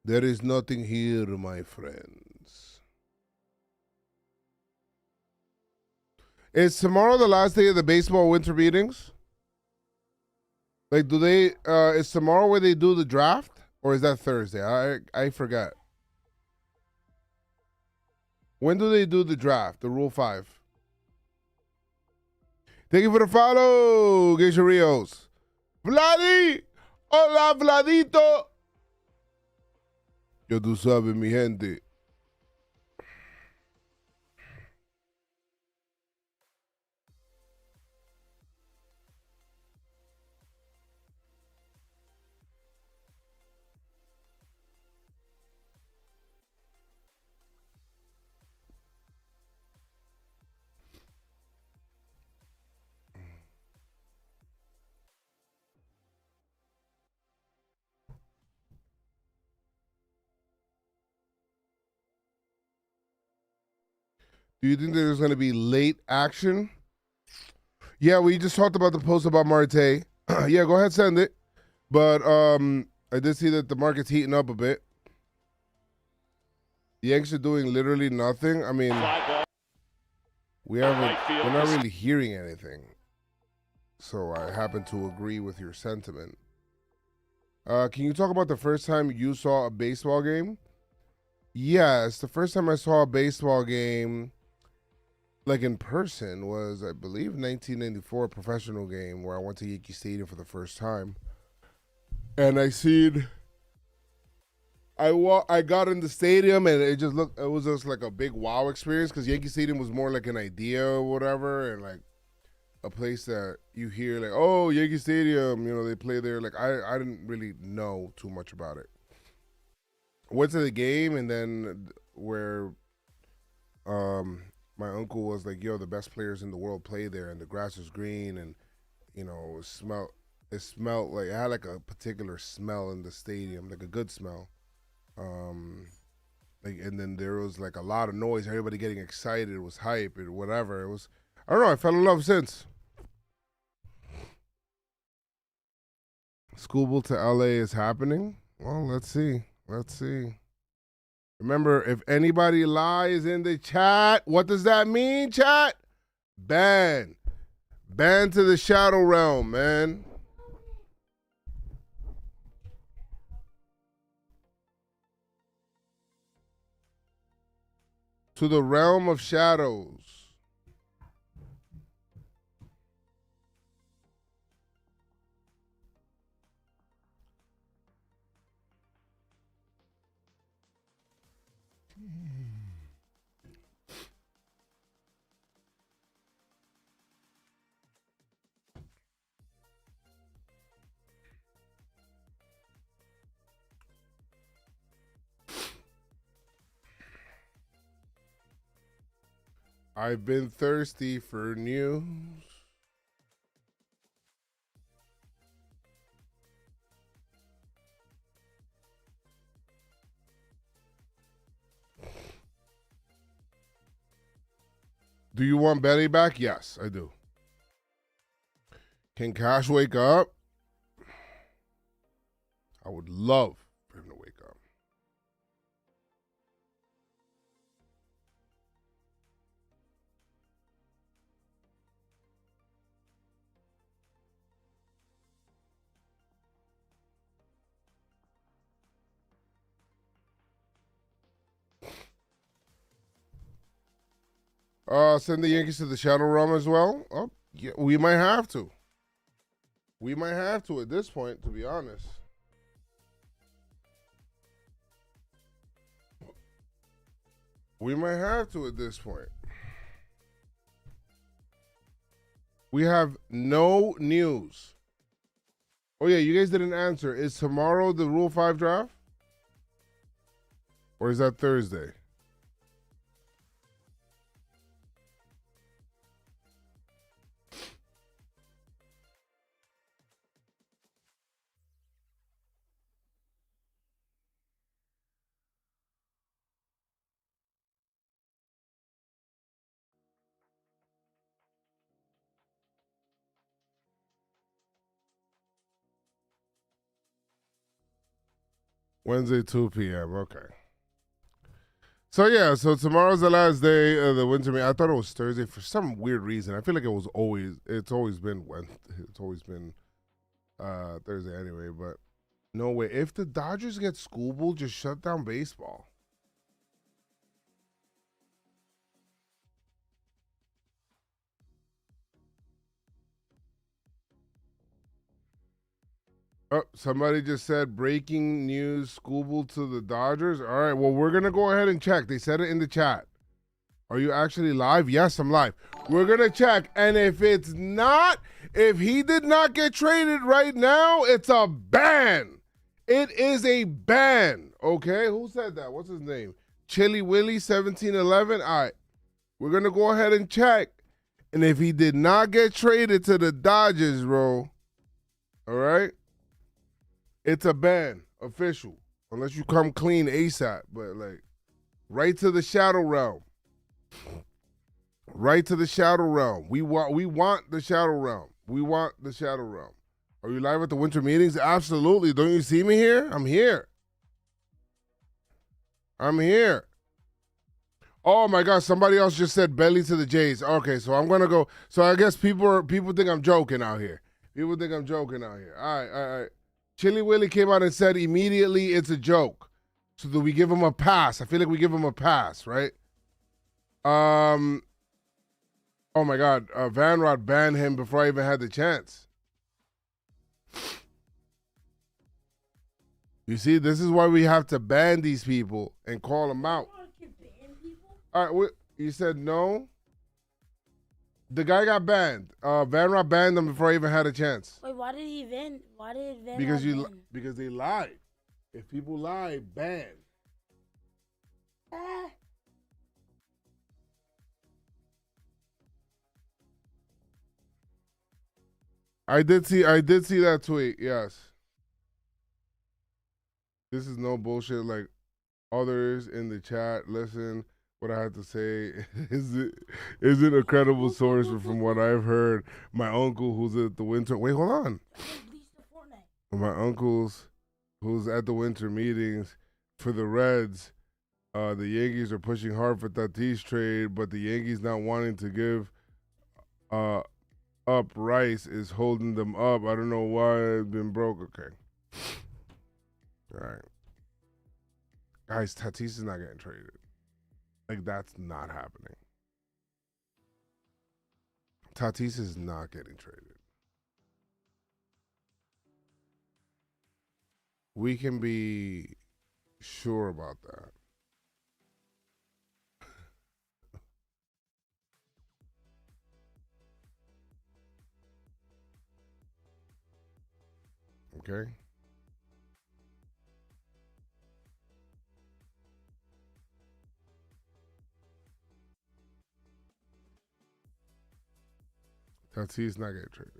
There is nothing here, my friends. Is tomorrow the last day of the baseball winter meetings? Like, do they, is tomorrow where they do the draft? Or is that Thursday? I forgot. When do they do the draft, the Rule 5? Thank you for the follow, Geisha Rios. Vladi! Hola, Vladito! Ya tú sabes, mi gente. Do you think there's going to be late action? Yeah, we just talked about the post about Marte. Yeah, go ahead, send it. But I did see that the market's heating up a bit. The Yankees are doing literally nothing. I mean, we're not really hearing anything. So I happen to agree with your sentiment. Can you talk about the first time you saw a baseball game? Yes, the first time I saw a baseball game, like in person, was, I believe, 1994, a professional game where I went to Yankee Stadium for the first time. And I got in the stadium and it was just like a big wow experience because Yankee Stadium was more like an idea or whatever, and like a place that you hear like, oh, Yankee Stadium, you know, they play there. Like I didn't really know too much about it. Went to the game, and then where my uncle was like, yo, the best players in the world play there, and the grass was green, and you know, it smelled like, it had like a particular smell in the stadium, like a good smell. Like, and then there was like a lot of noise, everybody getting excited, it was hype or whatever. It was, I don't know, I fell in love since. Skubal to LA is happening. Well, let's see. Remember, if anybody lies in the chat, what does that mean, chat? Ban to the shadow realm, man. To the realm of shadows. I've been thirsty for news. Do you want Betty back? Yes, I do. Can Cash wake up? I would love for him to wake up. Send the Yankees to the Shadow Realm as well. Oh, yeah, we might have to. We might have to at this point, to be honest. We might have to at this point. We have no news. Oh, yeah, you guys didn't answer. Is tomorrow the Rule 5 draft? Or is that Thursday? Wednesday, 2 p.m. Okay. So, yeah, so tomorrow's the last day of the winter meeting. I thought it was Thursday for some weird reason. I feel like it's always been Wednesday. It's always been Thursday anyway, but no way. If the Dodgers get Skubal, just shut down baseball. Oh, somebody just said breaking news, Skubal to the Dodgers. All right, well, we're going to go ahead and check. They said it in the chat. Are you actually live? Yes, I'm live. We're going to check. And if it's not, if he did not get traded right now, it's a ban. It is a ban. Okay, who said that? What's his name? Chili Willy 1711. All right, we're going to go ahead and check. And if he did not get traded to the Dodgers, bro, all right, it's a ban, official, unless you come clean ASAP. But, like, right to the Shadow Realm. Right to the Shadow Realm. We want the Shadow Realm. We want the Shadow Realm. Are you live at the winter meetings? Absolutely. Don't you see me here? I'm here. I'm here. Oh, my God. Somebody else just said belly to the Jays. Okay, so I'm going to go. So I guess people think I'm joking out here. People think I'm joking out here. All right. Chili Willy came out and said immediately it's a joke. So do we give him a pass? I feel like we give him a pass, right? Oh my God. Van Rod banned him before I even had the chance. You see, this is why we have to ban these people and call them out. All right, you said no? The guy got banned. Van Rod banned him before I even had a chance. Wait, why did Van Because they lied. If people lie, ban. I did see that tweet. Yes. This is no bullshit. Like others in the chat, listen. What I have to say isn't a credible source, but from what I've heard, my uncle who's at the winter. Wait, hold on. My uncle's who's at the winter meetings for the Reds. The Yankees are pushing hard for Tatis trade, but the Yankees not wanting to give up Rice is holding them up. I don't know why it's been broke. Okay. All right. Guys, Tatis is not getting traded. Like, that's not happening. Tatis is not getting traded. We can be sure about that. Okay? Tatis not getting traded.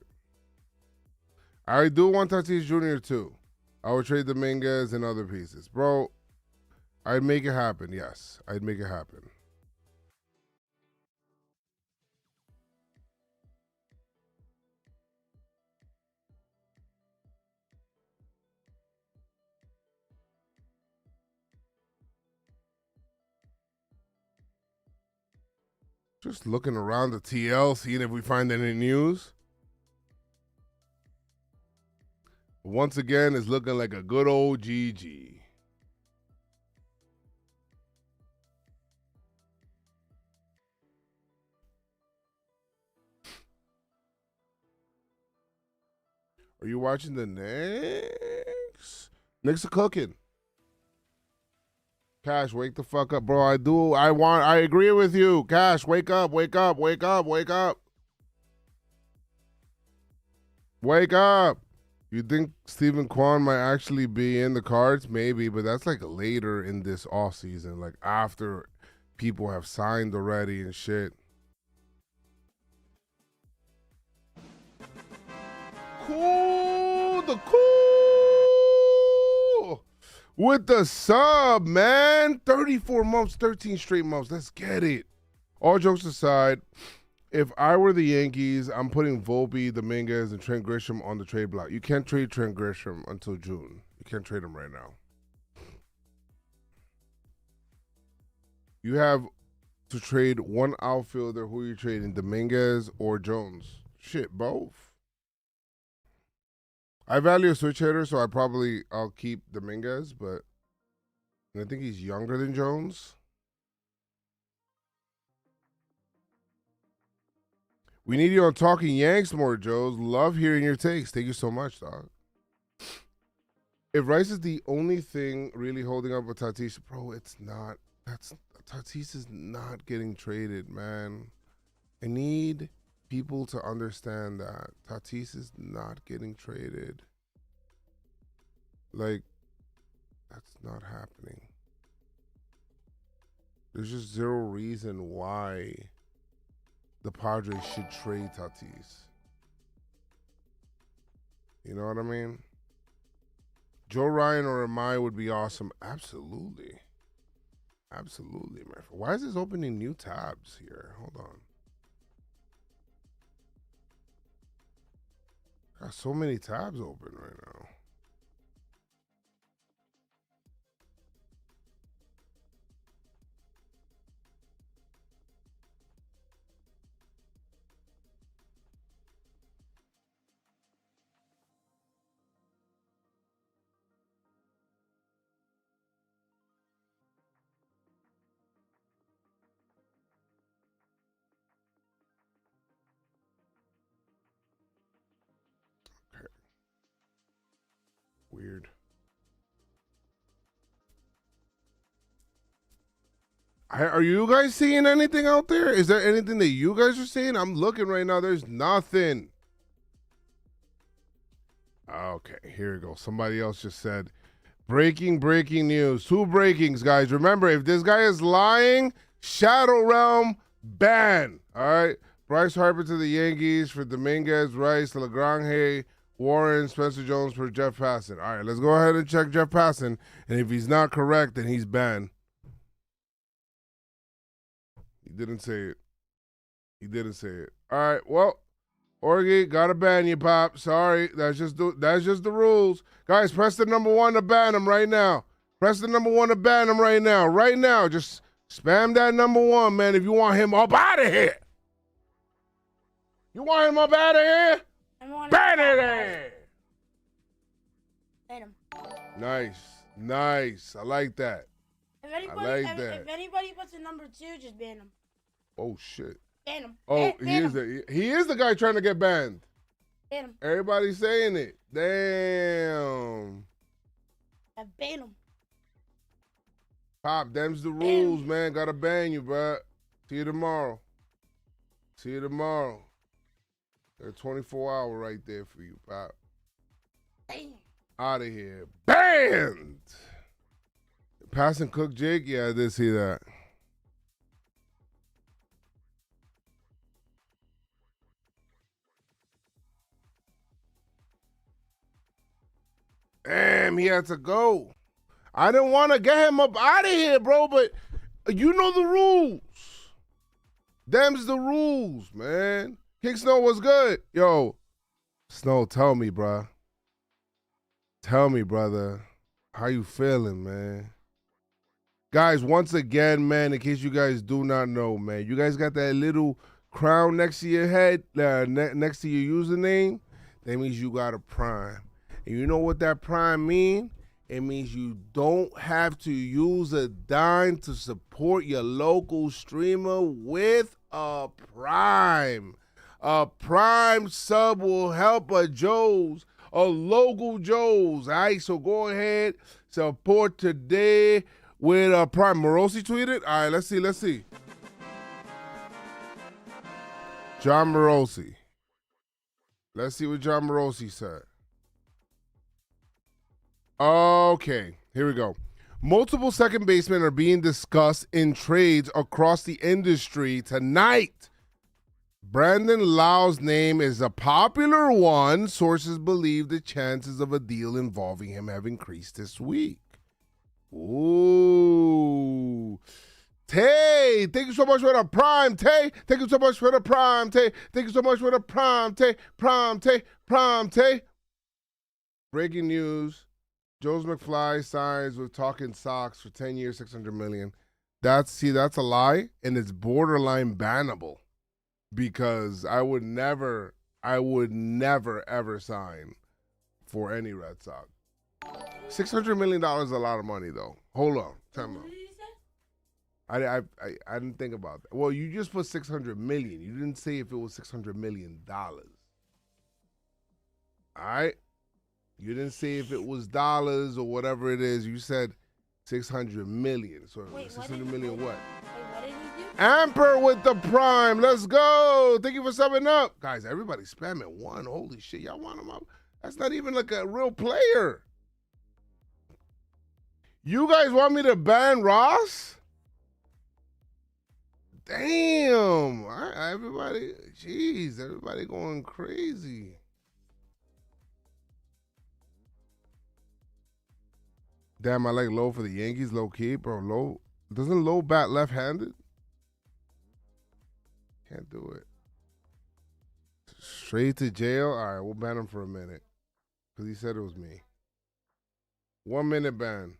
I do want Tatis Jr. too. I would trade Dominguez and other pieces. Bro, I'd make it happen, yes. I'd make it happen. Just looking around the TL, seeing if we find any news. Once again, it's looking like a good old GG. Are you watching the Knicks? Knicks are cooking. Cash, wake the fuck up, bro. I agree with you. Cash, wake up, wake up, wake up, wake up. Wake up. You think Stephen Kwan might actually be in the cards? Maybe, but that's like later in this offseason, like after people have signed already and shit. Cool, the cool with the sub, man. 34 months, 13 straight months. Let's get it. All jokes aside, if I were the Yankees, I'm putting Volpe, Dominguez, and Trent Grisham on the trade block. You can't trade Trent Grisham until June. You can't trade him right now. You have to trade one outfielder. Who are you trading, Dominguez or Jones? Shit, both. I value a switch hitter, so I'll keep Dominguez, but I think he's younger than Jones. We need you on Talking Yanks more, Joes. Love hearing your takes. Thank you so much, dog. If Rice is the only thing really holding up with Tatis, bro, it's not. Tatis is not getting traded, man. I need people to understand that Tatis is not getting traded. Like, that's not happening. There's just zero reason why the Padres should trade Tatis. You know what I mean? Joe Ryan or Amai would be awesome. Absolutely. Absolutely, man. Why is this opening new tabs here? Hold on. Got so many tabs open right now. Weird. Are you guys seeing anything out there? Is there anything that you guys are seeing? I'm looking right now. There's nothing. Okay, here we go. Somebody else just said, breaking news. 2 breakings, guys. Remember, if this guy is lying, Shadow Realm, ban. All right? Bryce Harper to the Yankees for Dominguez, Rice, LaGrange, Warren, Spencer Jones for Jeff Passan. All right, let's go ahead and check Jeff Passan. And if he's not correct, then he's banned. He didn't say it. He didn't say it. All right, well, Orgy, gotta ban you, Pop. Sorry, that's just the rules. Guys, press the number 1 to ban him right now. Press the number 1 to ban him right now. Right now, just spam that number 1, man, if you want him up out of here. You want him up out of here? Ban it in! Ban him. Nice. I like that. If anybody puts a number 2, just ban him. Oh shit. Ban him. Oh, Ban he is the guy trying to get banned. Ban him. Everybody's saying it. Damn. Ban him. Pop, them's the rules, man. Gotta ban you, bro. See you tomorrow. Got a 24-hour right there for you, Pop. Damn. Out of here. Banned! Passan Cook, Jake? Yeah, I did see that. Damn, he had to go. I didn't want to get him up out of here, bro, but you know the rules. Them's the rules, man. King Snow was good. Yo, Snow, tell me, bruh. Tell me, brother. How you feeling, man? Guys, once again, man, in case you guys do not know, man, you guys got that little crown next to your head, next to your username? That means you got a Prime. And you know what that Prime mean? It means you don't have to use a dime to support your local streamer with a Prime. A Prime sub will help a local Joe's. All right, so go ahead, support today with a Prime. Morosi tweeted? All right, let's see. John Morosi. Let's see what John Morosi said. Okay, here we go. Multiple second basemen are being discussed in trades across the industry tonight. Brandon Lau's name is a popular one. Sources believe the chances of a deal involving him have increased this week. Ooh. Tay, thank you so much for the Prime, Tay. Thank you so much for the Prime, Tay. Thank you so much for the Prime, Tay. Prime, Tay. Breaking news. Joe's McFly signs with Talking Sox for 10 years, $600 million. That's a lie, and it's borderline bannable because I would never ever sign for any Red Sox. $600 million is a lot of money, though. Hold on, time out. I didn't think about that. Well, you just put $600 million. You didn't say if it was $600 million. All right. You didn't say if it was dollars or whatever it is. You said 600 million. So Wait, 600 million what? Wait, what did he do? Amper with the Prime. Let's go. Thank you for subbing up. Guys, everybody spamming one. Holy shit. Y'all want him up? That's not even like a real player. You guys want me to ban Ross? Damn. All right, everybody. Jeez, everybody going crazy. Damn, I like Low for the Yankees, low key, bro. Low doesn't Low bat left-handed? Can't do it. Straight to jail. All right, we'll ban him for a minute because he said it was me. 1 minute ban.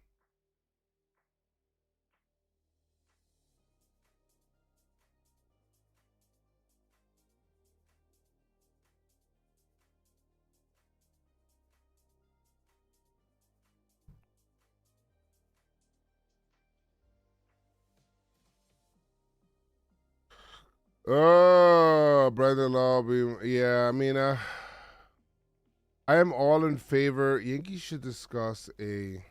Oh, Brandon Law. Yeah, I mean, I am all in favor. Yankees should discuss a.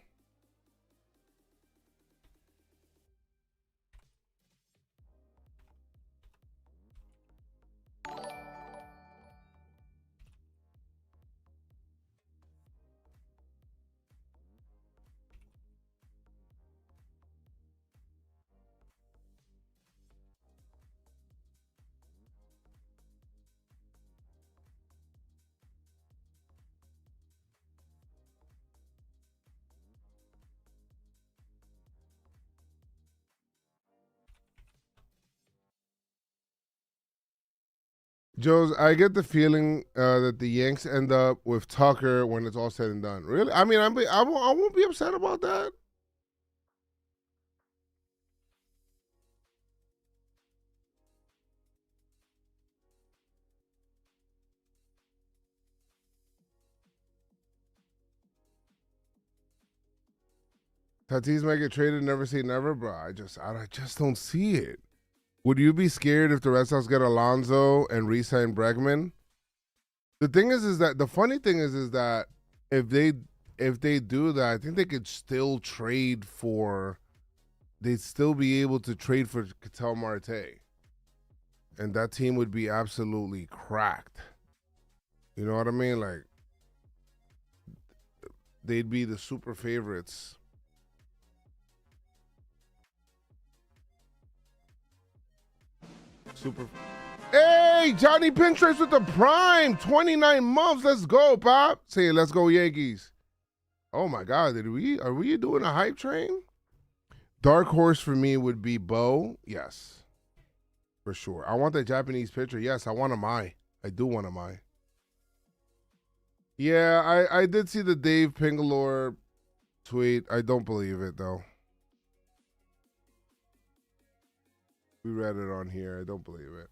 Joe's, I get the feeling that the Yanks end up with Tucker when it's all said and done. Really? I mean, I won't be upset about that. Tatis might get traded, never say never, bro. I just don't see it. Would you be scared if the Red Sox get Alonso and re-sign Bregman? The thing is that the funny thing is that if they do that, I think they could still trade for. They'd still be able to trade for Ketel Marte, and that team would be absolutely cracked. You know what I mean? Like they'd be the super favorites. Super. Hey, Johnny Pinterest with the Prime. 29 months. Let's go, Pop. Say, let's go, Yankees. Oh my God, are we doing a hype train? Dark horse for me would be Bo. Yes, for sure. I want that Japanese pitcher. Yes, I want a Mai. I do want a Mai. Yeah, I did see the Dave Pingalore tweet. I don't believe it though. We read it on here. I don't believe it.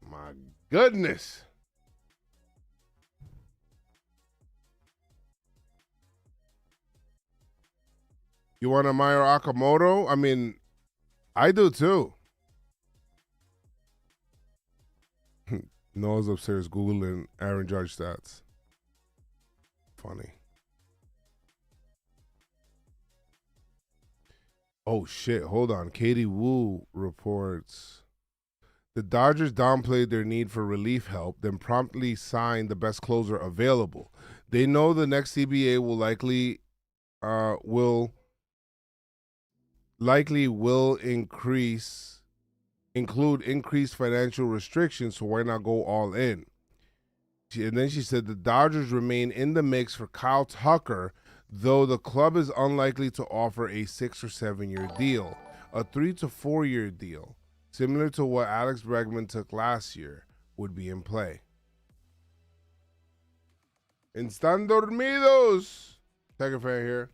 My goodness. You want a Mayor Akamoto? I mean, I do too. Noah's upstairs Googling Aaron Judge stats. Funny. Oh, shit. Hold on. Katie Wu reports the Dodgers downplayed their need for relief help, then promptly signed the best closer available. They know the next CBA will likely include increased financial restrictions, so why not go all in? And then she said the Dodgers remain in the mix for Kyle Tucker, though the club is unlikely to offer a 6 or 7 year deal. A 3 to 4 year deal, similar to what Alex Bregman took last year, would be in play. Están dormidos. Tiger fan here.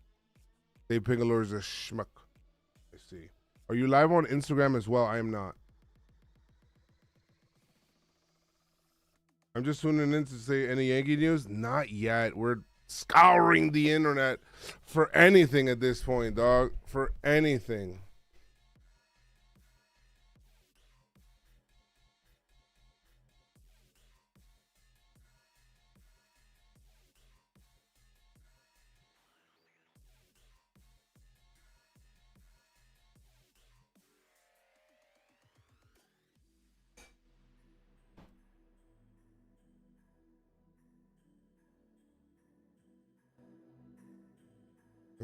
Dave Pingalore is a schmuck. I see. Are you live on Instagram as well? I am not. I'm just tuning in to say any Yankee news. Not yet. We're scouring the internet for anything at this point, dog. For anything.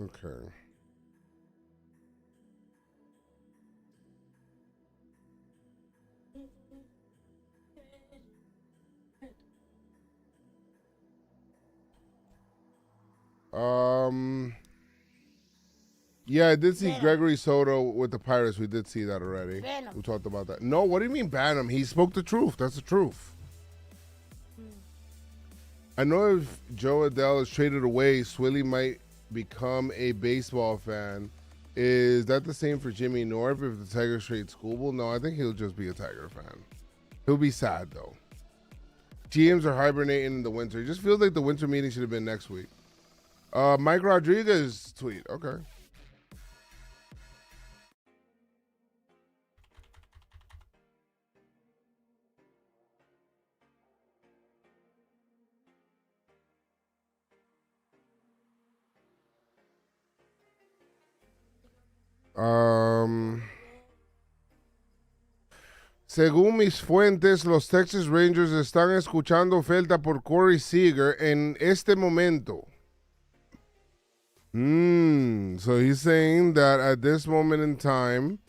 Okay. Yeah, I did see Gregory Soto with the Pirates. We did see that already. We talked about that. No, what do you mean ban him? He spoke the truth. That's the truth. I know if Joe Adele is traded away, Swilly might become a baseball fan. Is that the same for Jimmy North if the Tigers trade Skubal? No, I think he'll just be a Tiger fan. He'll be sad, though. GMs are hibernating in the winter. It just feels like the winter meeting should have been next week. Mike Rodriguez tweet. Okay. Según mis fuentes, los Texas Rangers están escuchando oferta por Corey Seager en este momento. So he's saying that at this moment in time,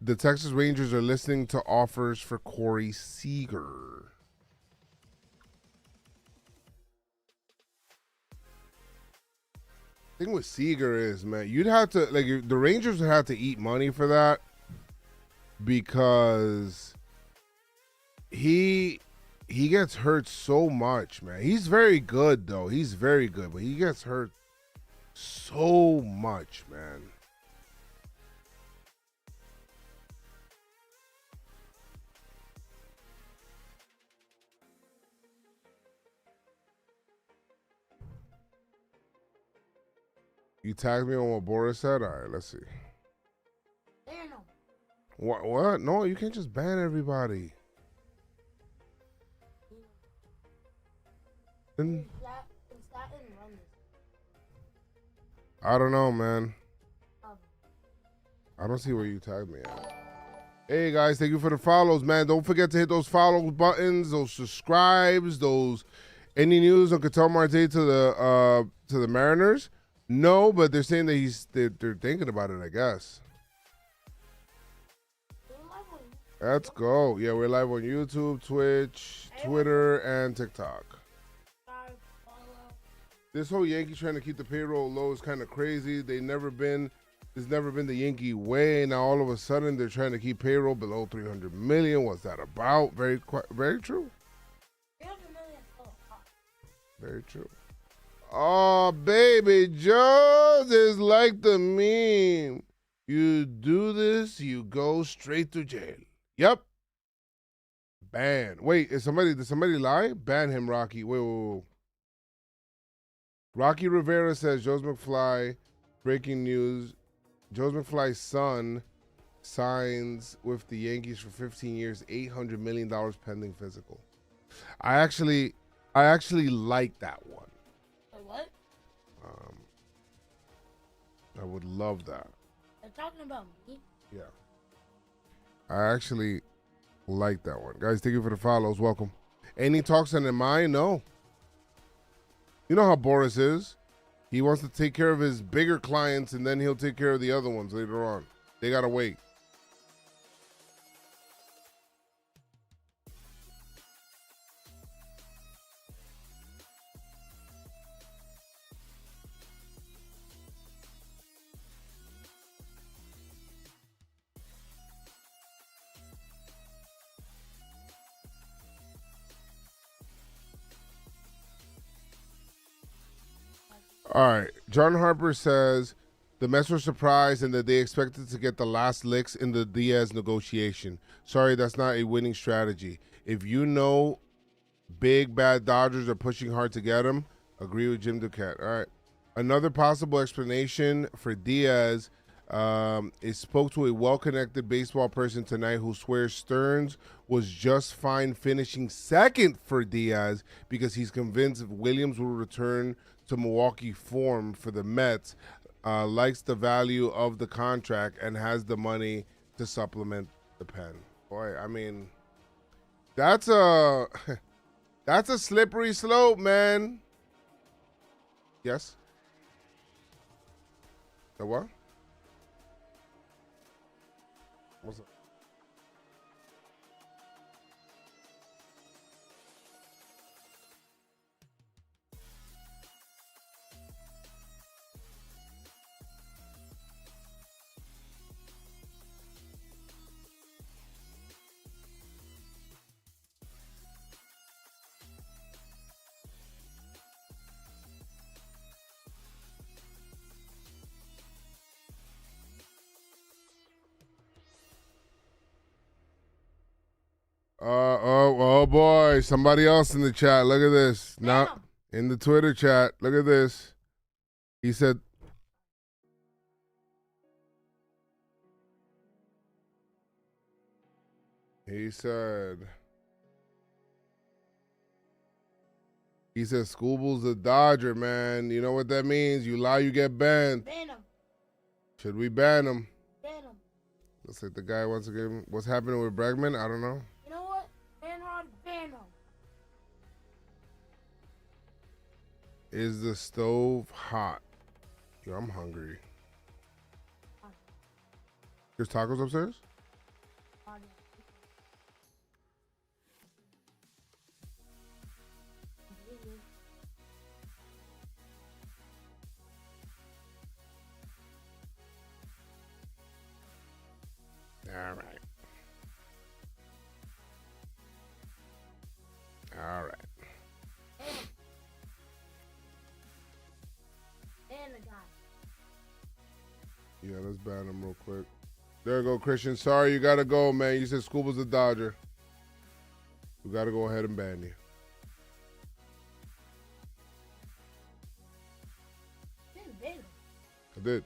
the Texas Rangers are listening to offers for Corey Seager. Thing with Seager is, man, you'd have to, like, the Rangers would have to eat money for that because he gets hurt so much, man. He's very good, though. He's very good, but he gets hurt so much, man. You tagged me on what Boris said? All right, let's see. What? No, you can't just ban everybody. Then, I don't know, man. I don't see where you tagged me at. Hey, guys, thank you for the follows, man. Don't forget to hit those follow buttons, those subscribes, those... Any news on Ketel Marte to the Mariners? No, but they're saying that they're thinking about it, I guess. Let's go. Yeah, we're live on YouTube, Twitch, Twitter, and TikTok. This whole Yankee trying to keep the payroll low is kind of crazy. There's never been the Yankee way. Now all of a sudden they're trying to keep payroll below 300 million. What's that about? Very true. 300 million. Very true. Oh, baby, Jones is like the meme. You do this, you go straight to jail. Yep. Ban. Wait, did somebody lie? Ban him, Rocky. Wait. Rocky Rivera says, Joe McFly, breaking news, Joe McFly's son signs with the Yankees for 15 years, $800 million pending physical. I actually like that one. Wait, what? I would love that. They're talking about me? Yeah. I actually like that one. Guys, thank you for the follows. Welcome. Any talks on the mind? No. You know how Boris is. He wants to take care of his bigger clients, and then he'll take care of the other ones later on. They got to wait. All right. John Harper says the Mets were surprised and that they expected to get the last licks in the Diaz negotiation. Sorry, that's not a winning strategy. If you know big bad Dodgers are pushing hard to get him, agree with Jim Duquette. All right. Another possible explanation for Diaz is spoke to a well-connected baseball person tonight who swears Stearns was just fine finishing second for Diaz because he's convinced Williams will return to Milwaukee form for the Mets, likes the value of the contract, and has the money to supplement the pen. Boy, I mean, that's a slippery slope, man. Yes? The what? What's up? Oh boy, somebody else in the chat. Look at this. Now in the Twitter chat, look at this. He said Skubal's a Dodger, man. You know what that means? You lie, you get banned. Ban him. Should we ban him? Ban him. Looks like the guy wants to give him. What's happening with Bregman? I don't know. You know what? Ban him. Is the stove hot? Yo, I'm hungry. There's tacos upstairs? All right. Ban the guy. Yeah, let's ban him real quick. There you go, Christian. Sorry, you gotta go, man. You said Skubal's a Dodger. We gotta go ahead and ban you. I did.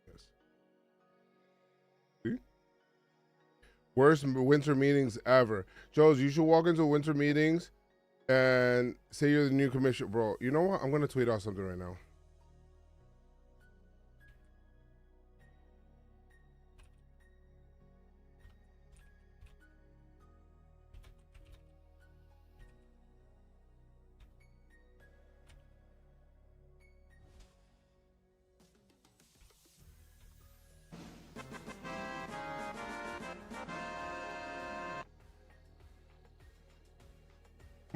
Yes. See? Worst winter meetings ever. Joes, you should walk into winter meetings and say you're the new commissioner. Bro, you know what? I'm going to tweet out something right now.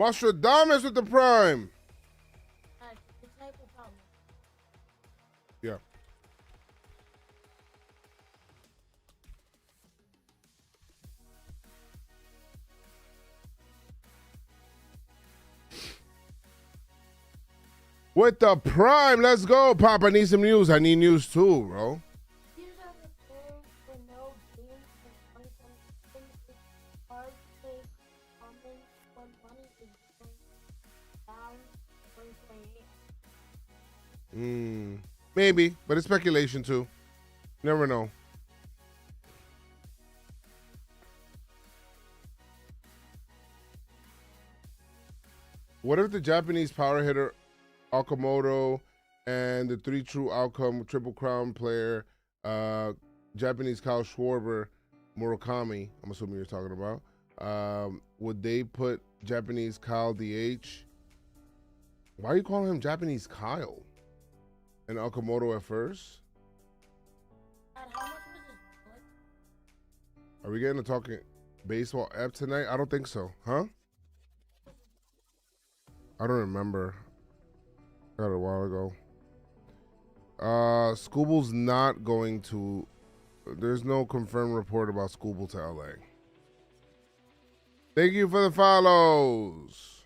Nostradamus with the prime. Yeah. With the prime, let's go, Pop. I need some news. I need news too, bro. Maybe, but it's speculation too. Never know. What if the Japanese power hitter Okamoto and the 3 True Outcome Triple Crown player, Japanese Kyle Schwarber, Murakami, I'm assuming you're talking about, would they put Japanese Kyle DH? Why are you calling him Japanese Kyle? And Okamoto at first? Are we getting to talking baseball app tonight? I don't think so. Huh? I don't remember. Got it a while ago. Skubal's not going to. There's no confirmed report about Skubal to LA. Thank you for the follows.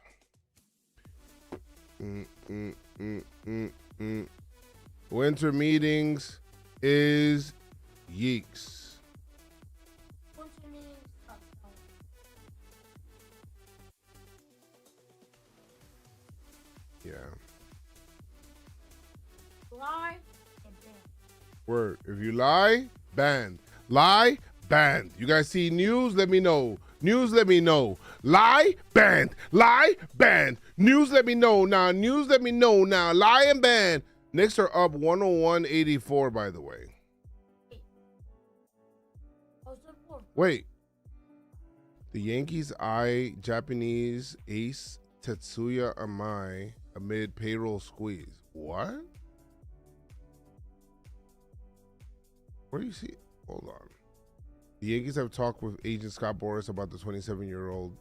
Winter meetings is yeeks. Yeah. Lie and banned. Word. If you lie, banned. Lie, banned. You guys see news? Let me know. News, let me know. Lie, banned. Lie, banned. News, let me know now. News, let me know now. Lie and banned. Knicks are up 101-84, by the way. Wait. The Yankees eye Japanese ace Tetsuya Amai amid payroll squeeze. What? Where do you see? Hold on. The Yankees have talked with agent Boris about the 27-year-old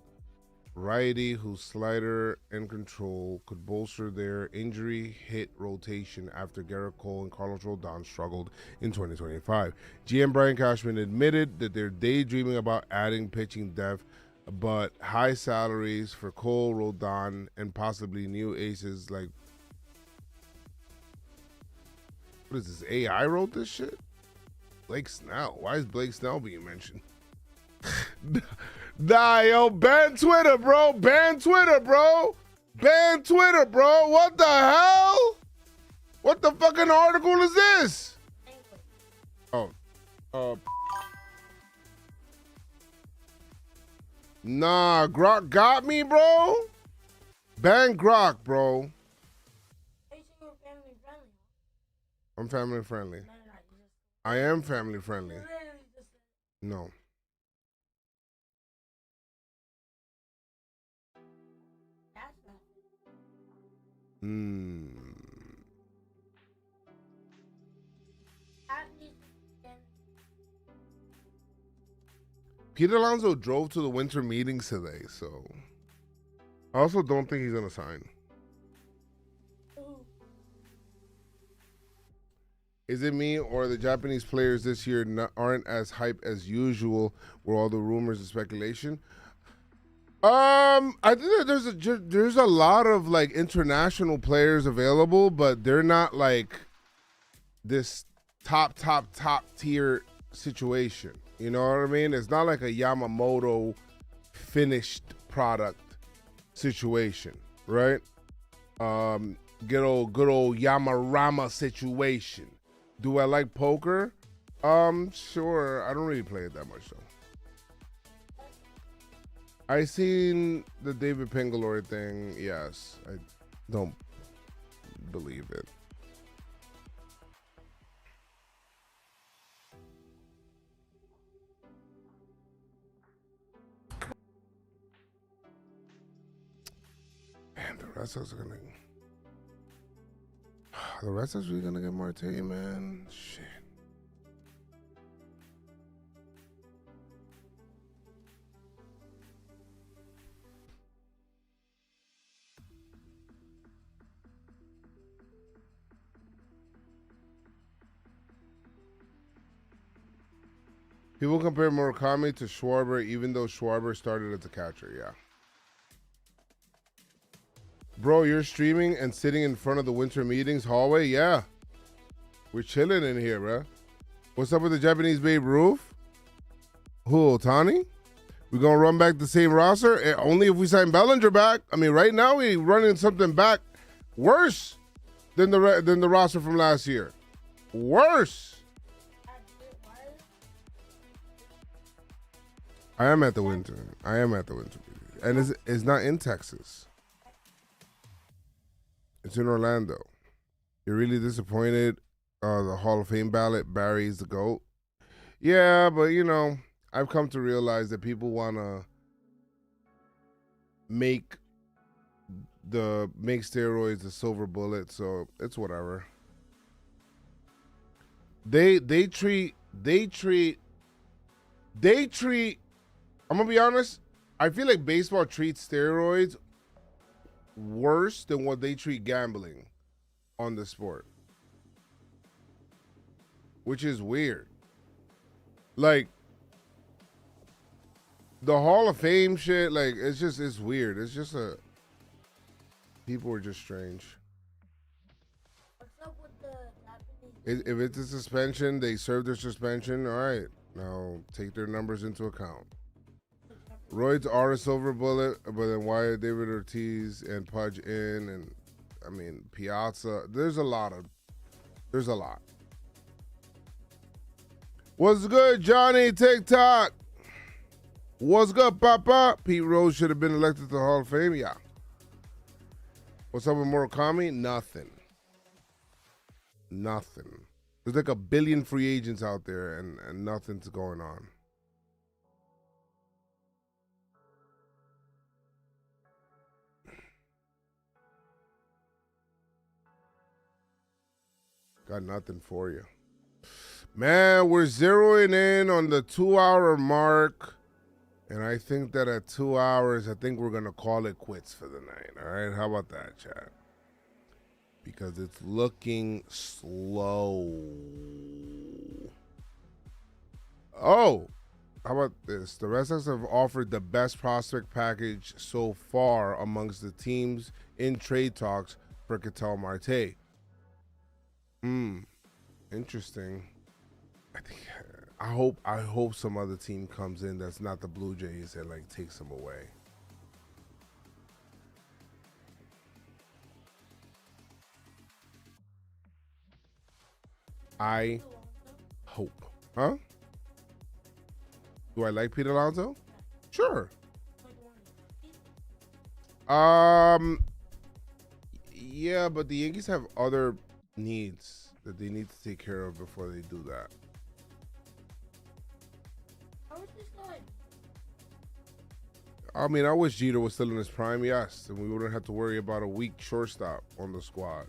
righty whose slider and control could bolster their injury hit rotation after Garrett Cole and Carlos Rodon struggled in 2025. GM Brian Cashman admitted that they're daydreaming about adding pitching depth, but high salaries for Cole, Rodon, and possibly new aces like, what is this, AI wrote this shit? Blake Snell. Why is Blake Snell being mentioned? Nah, yo, ban Twitter, bro. Ban Twitter, bro. Ban Twitter, bro. What the hell? What the fucking article is this? Oh. Nah, Grok got me, bro. Ban Grok, bro. I'm family friendly. I am family friendly. No. Peter Alonso drove to the winter meetings today, so I also don't think he's gonna sign. Is it me or the Japanese players this year aren't as hype as usual with all the rumors and speculation? I think that there's a lot of like international players available, but they're not like this top tier situation. You know what I mean? It's not like a Yamamoto finished product situation, right? Good old Yamarama situation. Do I like poker? Sure. I don't really play it that much though. I seen the David Pengalore thing. Yes, I don't believe it. Man, the Red Sox are gonna. The Red Sox really gonna get Marte, man. Shit. People compare Murakami to Schwarber, even though Schwarber started as a catcher. Yeah. Bro, you're streaming and sitting in front of the winter meetings hallway? Yeah. We're chilling in here, bro. What's up with the Japanese Babe Ruth? Who, Otani? We gonna run back the same roster? Only if we sign Bellinger back. I mean, right now we running something back worse than the roster from last year. Worse. I am at the winter. And it's not in Texas. It's in Orlando. You're really disappointed. The Hall of Fame ballot, Barry's the GOAT. Yeah, but you know, I've come to realize that people want to make steroids the silver bullet, so it's whatever. They treat. I'm gonna be honest. I feel like baseball treats steroids worse than what they treat gambling on the sport, which is weird. Like the Hall of Fame shit, like it's weird. It's just people are just strange. What's up with the Japanese? If it's a suspension, they serve their suspension. All right, now take their numbers into account. Roids are a silver bullet, but then why are David Ortiz and Pudge in? And I mean Piazza. There's a lot. What's good, Johnny TikTok? What's good, Papa? Pete Rose should have been elected to the Hall of Fame. Yeah. What's up with Murakami? Nothing. There's like a billion free agents out there, and nothing's going on. Got nothing for you. Man, we're zeroing in on the 2-hour mark. And I think that at 2 hours, I think we're going to call it quits for the night. All right? How about that, chat? Because it's looking slow. Oh, how about this? The Red Sox have offered the best prospect package so far amongst the teams in trade talks for Ketel Marte. Interesting. I hope some other team comes in that's not the Blue Jays and like takes him away. I hope. Huh? Do I like Pete Alonso? Sure. Yeah, but the Yankees have other needs that they need to take care of before they do that. How is this going? I mean, I wish Jeter was still in his prime, yes, and we wouldn't have to worry about a weak shortstop on the squad.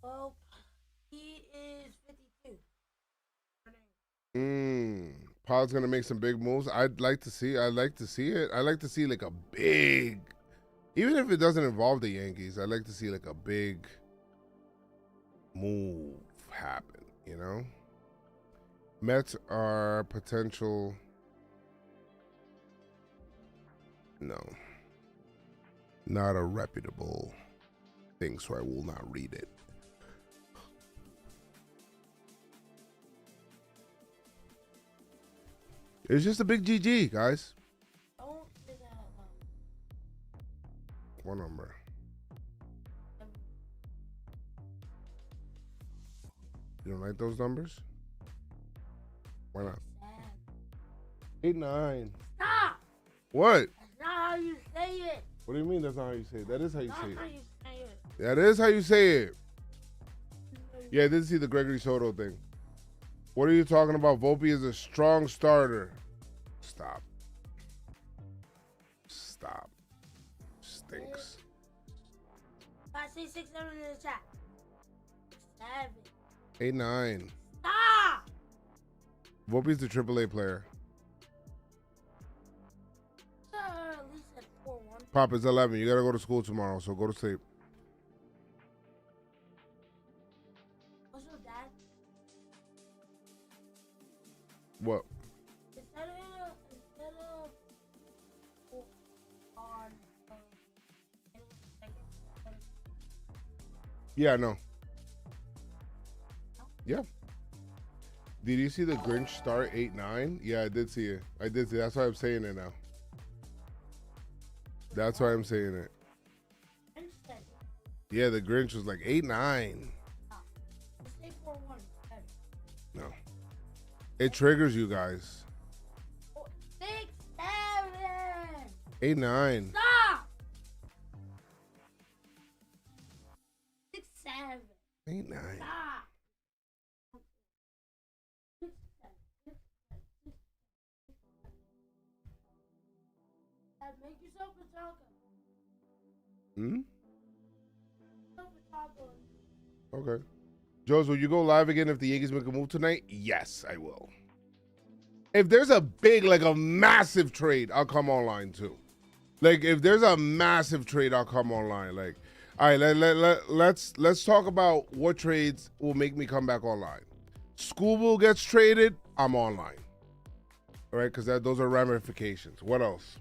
Well, he is 52. Pod's gonna make some big moves. I'd like to see it. I'd like to see like a big, even if it doesn't involve the Yankees, I'd like to see like a big move happen, you know? Mets are potential. No. Not a reputable thing, so I will not read it. It's just a big GG, guys. Don't say that out loud. What number? You don't like those numbers? Why not? 8-9. Stop! What? That's not how you say it. What do you mean that's not how you say it? That is how you That's say not how it. you say it. That is how you say it. Yeah, I did see the Gregory Soto thing. What are you talking about? Volpe is a strong starter. Stop. Stinks. 5, 6, 6, 7 in the chat. 7. 8-9. Stop! Volpe's the AAA player. At least at 4-1. Pop, it's 11. You gotta go to school tomorrow, so go to sleep. Also, Dad. Yeah, no. Yeah. Did you see the Grinch start 8-9? Yeah, I did see it. I did see it. That's why I'm saying it now. That's why I'm saying it. Yeah, the Grinch was like 8-9. No. It triggers you guys. 6, 7. 8-9. Stop. 6, 7. 8-9. Stop. Make yourself a taco. Hmm? Okay. Joes, will you go live again if the Yankees make a move tonight? Yes, I will. If there's a big, like a massive trade, I'll come online too. Like if there's a massive trade, I'll come online. Like, all right, let's talk about what trades will make me come back online. Skubal gets traded, I'm online. All right, because those are ramifications. What else?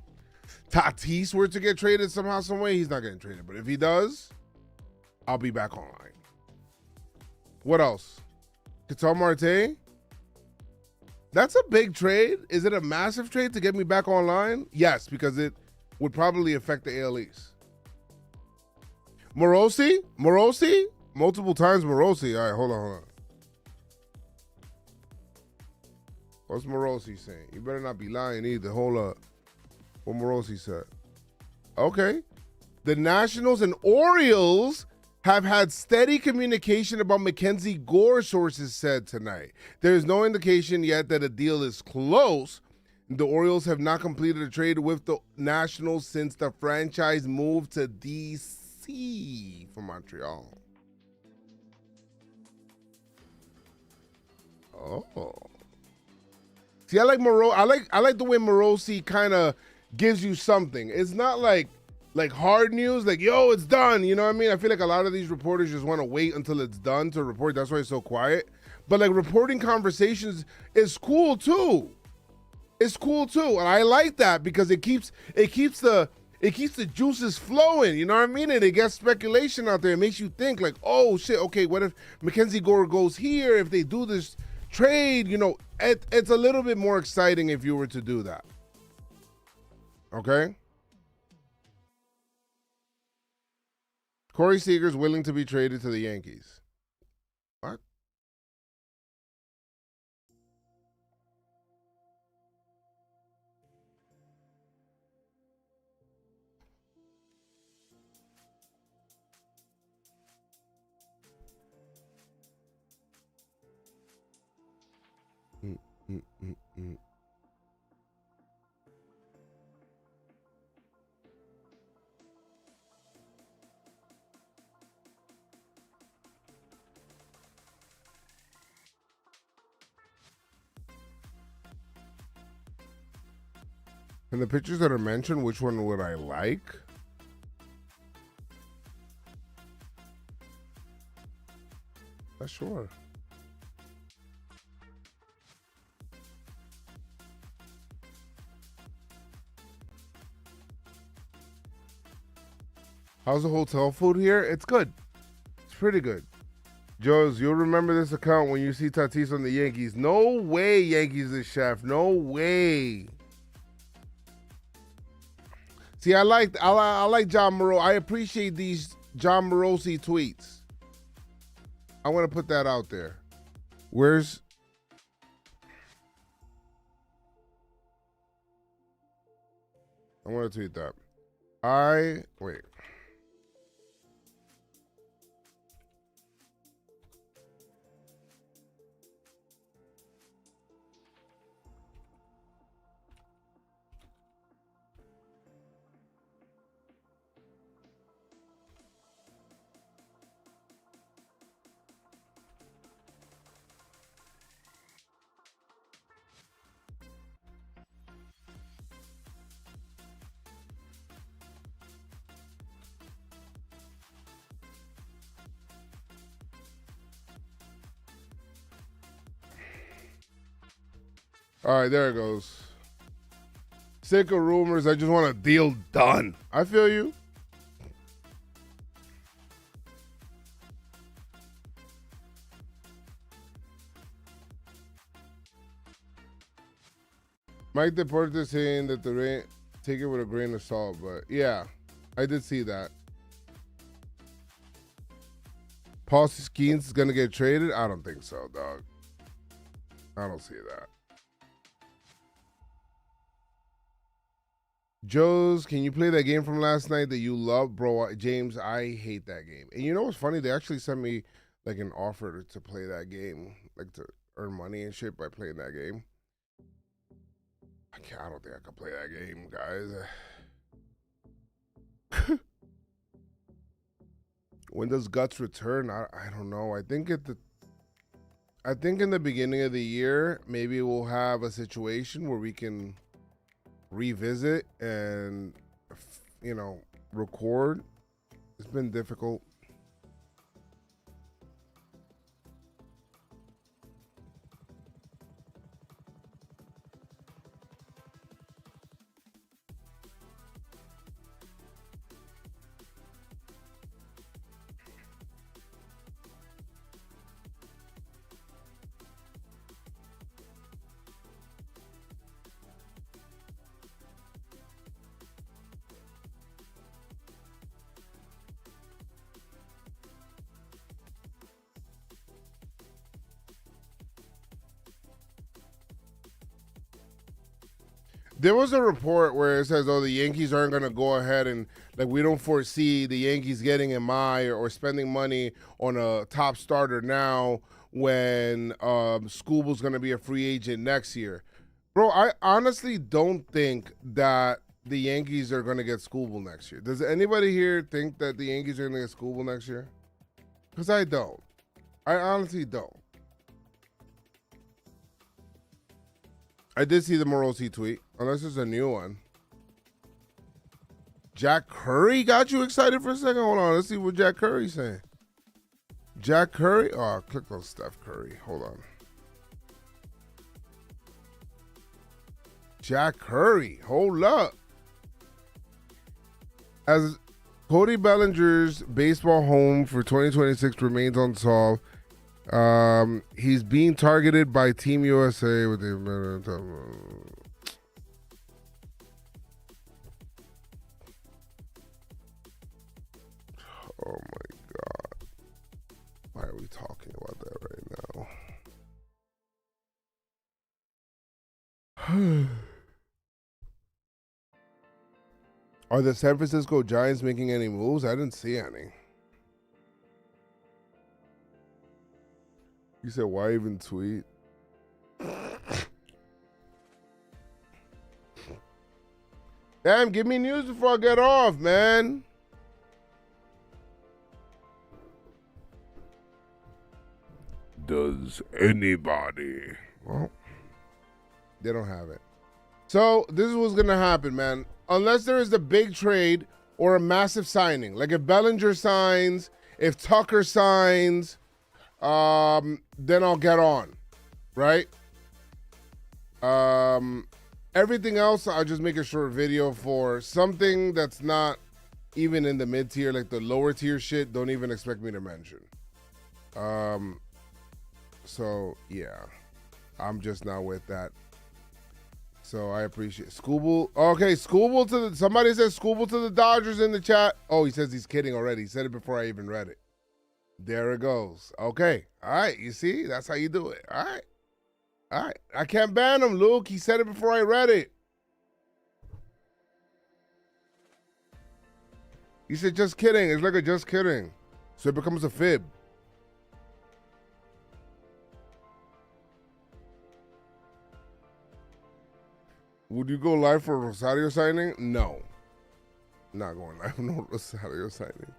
Tatis were to get traded somehow, some way, he's not getting traded. But if he does, I'll be back online. What else? Marte? That's a big trade. Is it a massive trade to get me back online? Yes, because it would probably affect the AL East. Morosi? Multiple times Morosi. All right, hold on. What's Morosi saying? You better not be lying either. Hold up. What Morosi said. Okay. The Nationals and Orioles have had steady communication about Mackenzie Gore, sources said tonight. There is no indication yet that a deal is close. The Orioles have not completed a trade with the Nationals since the franchise moved to D.C. from Montreal. Oh. See, I like the way Morosi kind of gives you something. It's not like hard news, like, yo, it's done. You know what I mean? I feel like a lot of these reporters just want to wait until it's done to report. That's why it's so quiet. But like reporting conversations is cool too. It's cool too. And I like that because it keeps the juices flowing. You know what I mean? And it gets speculation out there. It makes you think like, oh shit, okay, what if Mackenzie Gore goes here? If they do this trade, you know, it's a little bit more exciting if you were to do that. Okay? Corey Seager's willing to be traded to the Yankees. What? Mm. And the pictures that are mentioned, which one would I like? Sure. How's the hotel food here? It's good. It's pretty good. Joes, you'll remember this account when you see Tatis on the Yankees. No way, Yankees is chef. No way. See, I like John Morosi. I appreciate these John Morosi tweets. I want to put that out there. Where's... I want to tweet that. Wait. All right, there it goes. Sick of rumors. I just want a deal done. I feel you. Mike Deportes saying that the rain, take it with a grain of salt, but yeah, I did see that. Paul Skeens is gonna get traded? I don't think so, dog. I don't see that. Joe's, can you play that game from last night that you love, bro? James, I hate that game. And you know what's funny? They actually sent me like an offer to play that game, like to earn money and shit by playing that game. I don't think I can play that game, guys. When does Guts return? I don't know. I think in the beginning of the year, maybe we'll have a situation where we can revisit and, record. It's been difficult. There was a report where it says, the Yankees aren't going to go ahead and, we don't foresee the Yankees getting Amai or spending money on a top starter now when Skubal's going to be a free agent next year. Bro, I honestly don't think that the Yankees are going to get Skubal next year. Does anybody here think that the Yankees are going to get Skubal next year? Because I don't. I honestly don't. I did see the Morosi tweet, unless it's a new one. Jack Curry got you excited for a second? Hold on, let's see what Jack Curry's saying. Jack Curry? Oh, click on Steph Curry. Hold on. Jack Curry, hold up. As Cody Bellinger's baseball home for 2026 remains unsolved, he's being targeted by Team USA with the. Oh my God! Why are we talking about that right now? Are the San Francisco Giants making any moves? I didn't see any. You said, why even tweet? Damn, give me news before I get off, man. Does anybody? Well, they don't have it. So this is what's going to happen, man. Unless there is a big trade or a massive signing. Like if Bellinger signs, if Tucker signs, then I'll get on, right? Everything else, I'll just make a short video for something that's not even in the mid tier, like the lower tier shit. Don't even expect me to mention. So yeah, I'm just not with that. So I appreciate Skubal. Okay, Skubal to the. Somebody says Skubal to the Dodgers in the chat. Oh, he says he's kidding already. He said it before I even read it. There it goes. Okay. All right. You see? That's how you do it. All right. All right. I can't ban him, Luke. He said it before I read it. He said, just kidding. It's like a just kidding. So it becomes a fib. Would you go live for a Rosario signing? No. Not going live. No Rosario signing.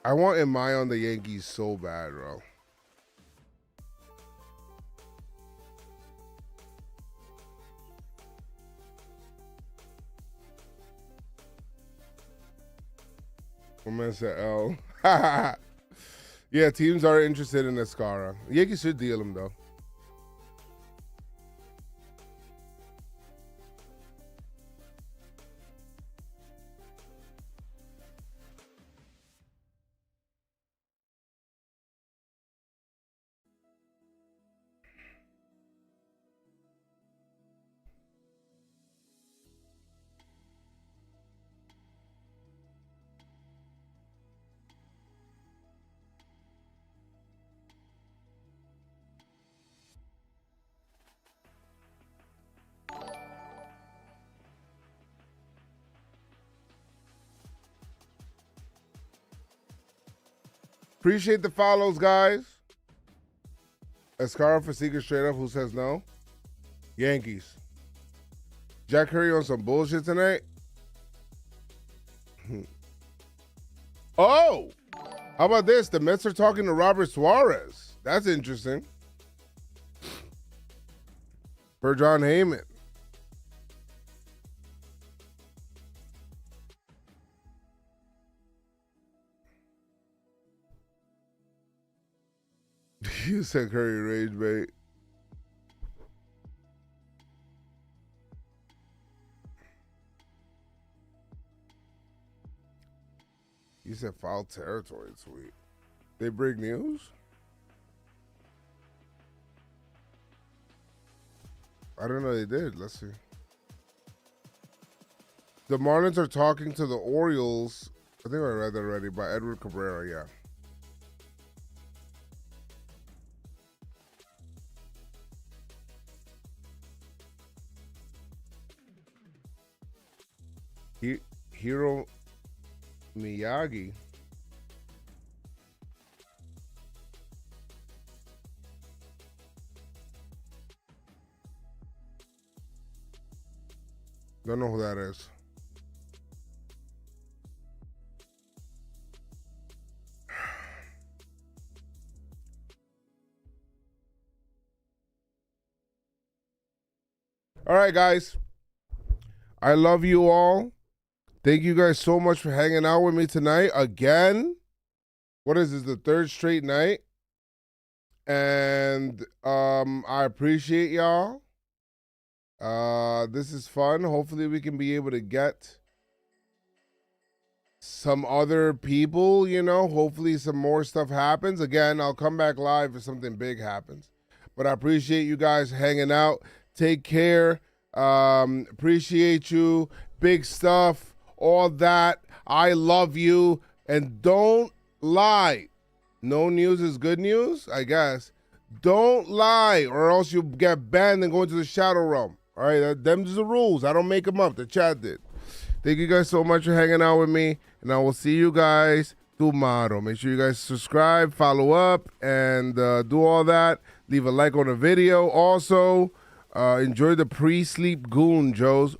I want Amai on the Yankees so bad, bro. My man said L. Yeah, teams are interested in Escara. Yankees should deal him, though. Appreciate the follows, guys. Escara for Seeker straight up. Who says no? Yankees. Jack Curry on some bullshit tonight. Oh, how about this? The Mets are talking to Robert Suarez. That's interesting. For John Heyman. You said Curry rage bait. You said foul territory tweet. They break news? I don't know they did. Let's see. The Marlins are talking to the Orioles. I think I read that already by Edward Cabrera, yeah. Hiro Miyagi. Don't know who that is. All right, guys. I love you all. Thank you guys so much for hanging out with me tonight. Again, what is this, the third straight night? And I appreciate y'all. This is fun. Hopefully we can be able to get some other people, you know. Hopefully some more stuff happens. Again, I'll come back live if something big happens. But I appreciate you guys hanging out. Take care. Appreciate you. Big stuff. All that. I love you. And don't lie. No news is good news, I guess. Don't lie or else you'll get banned and go into the shadow realm. All right, them's the rules. I don't make them up. The chat did. Thank you guys so much for hanging out with me. And I will see you guys tomorrow. Make sure you guys subscribe, follow up, and do all that. Leave a like on the video. Also, enjoy the pre-sleep goon, Joes.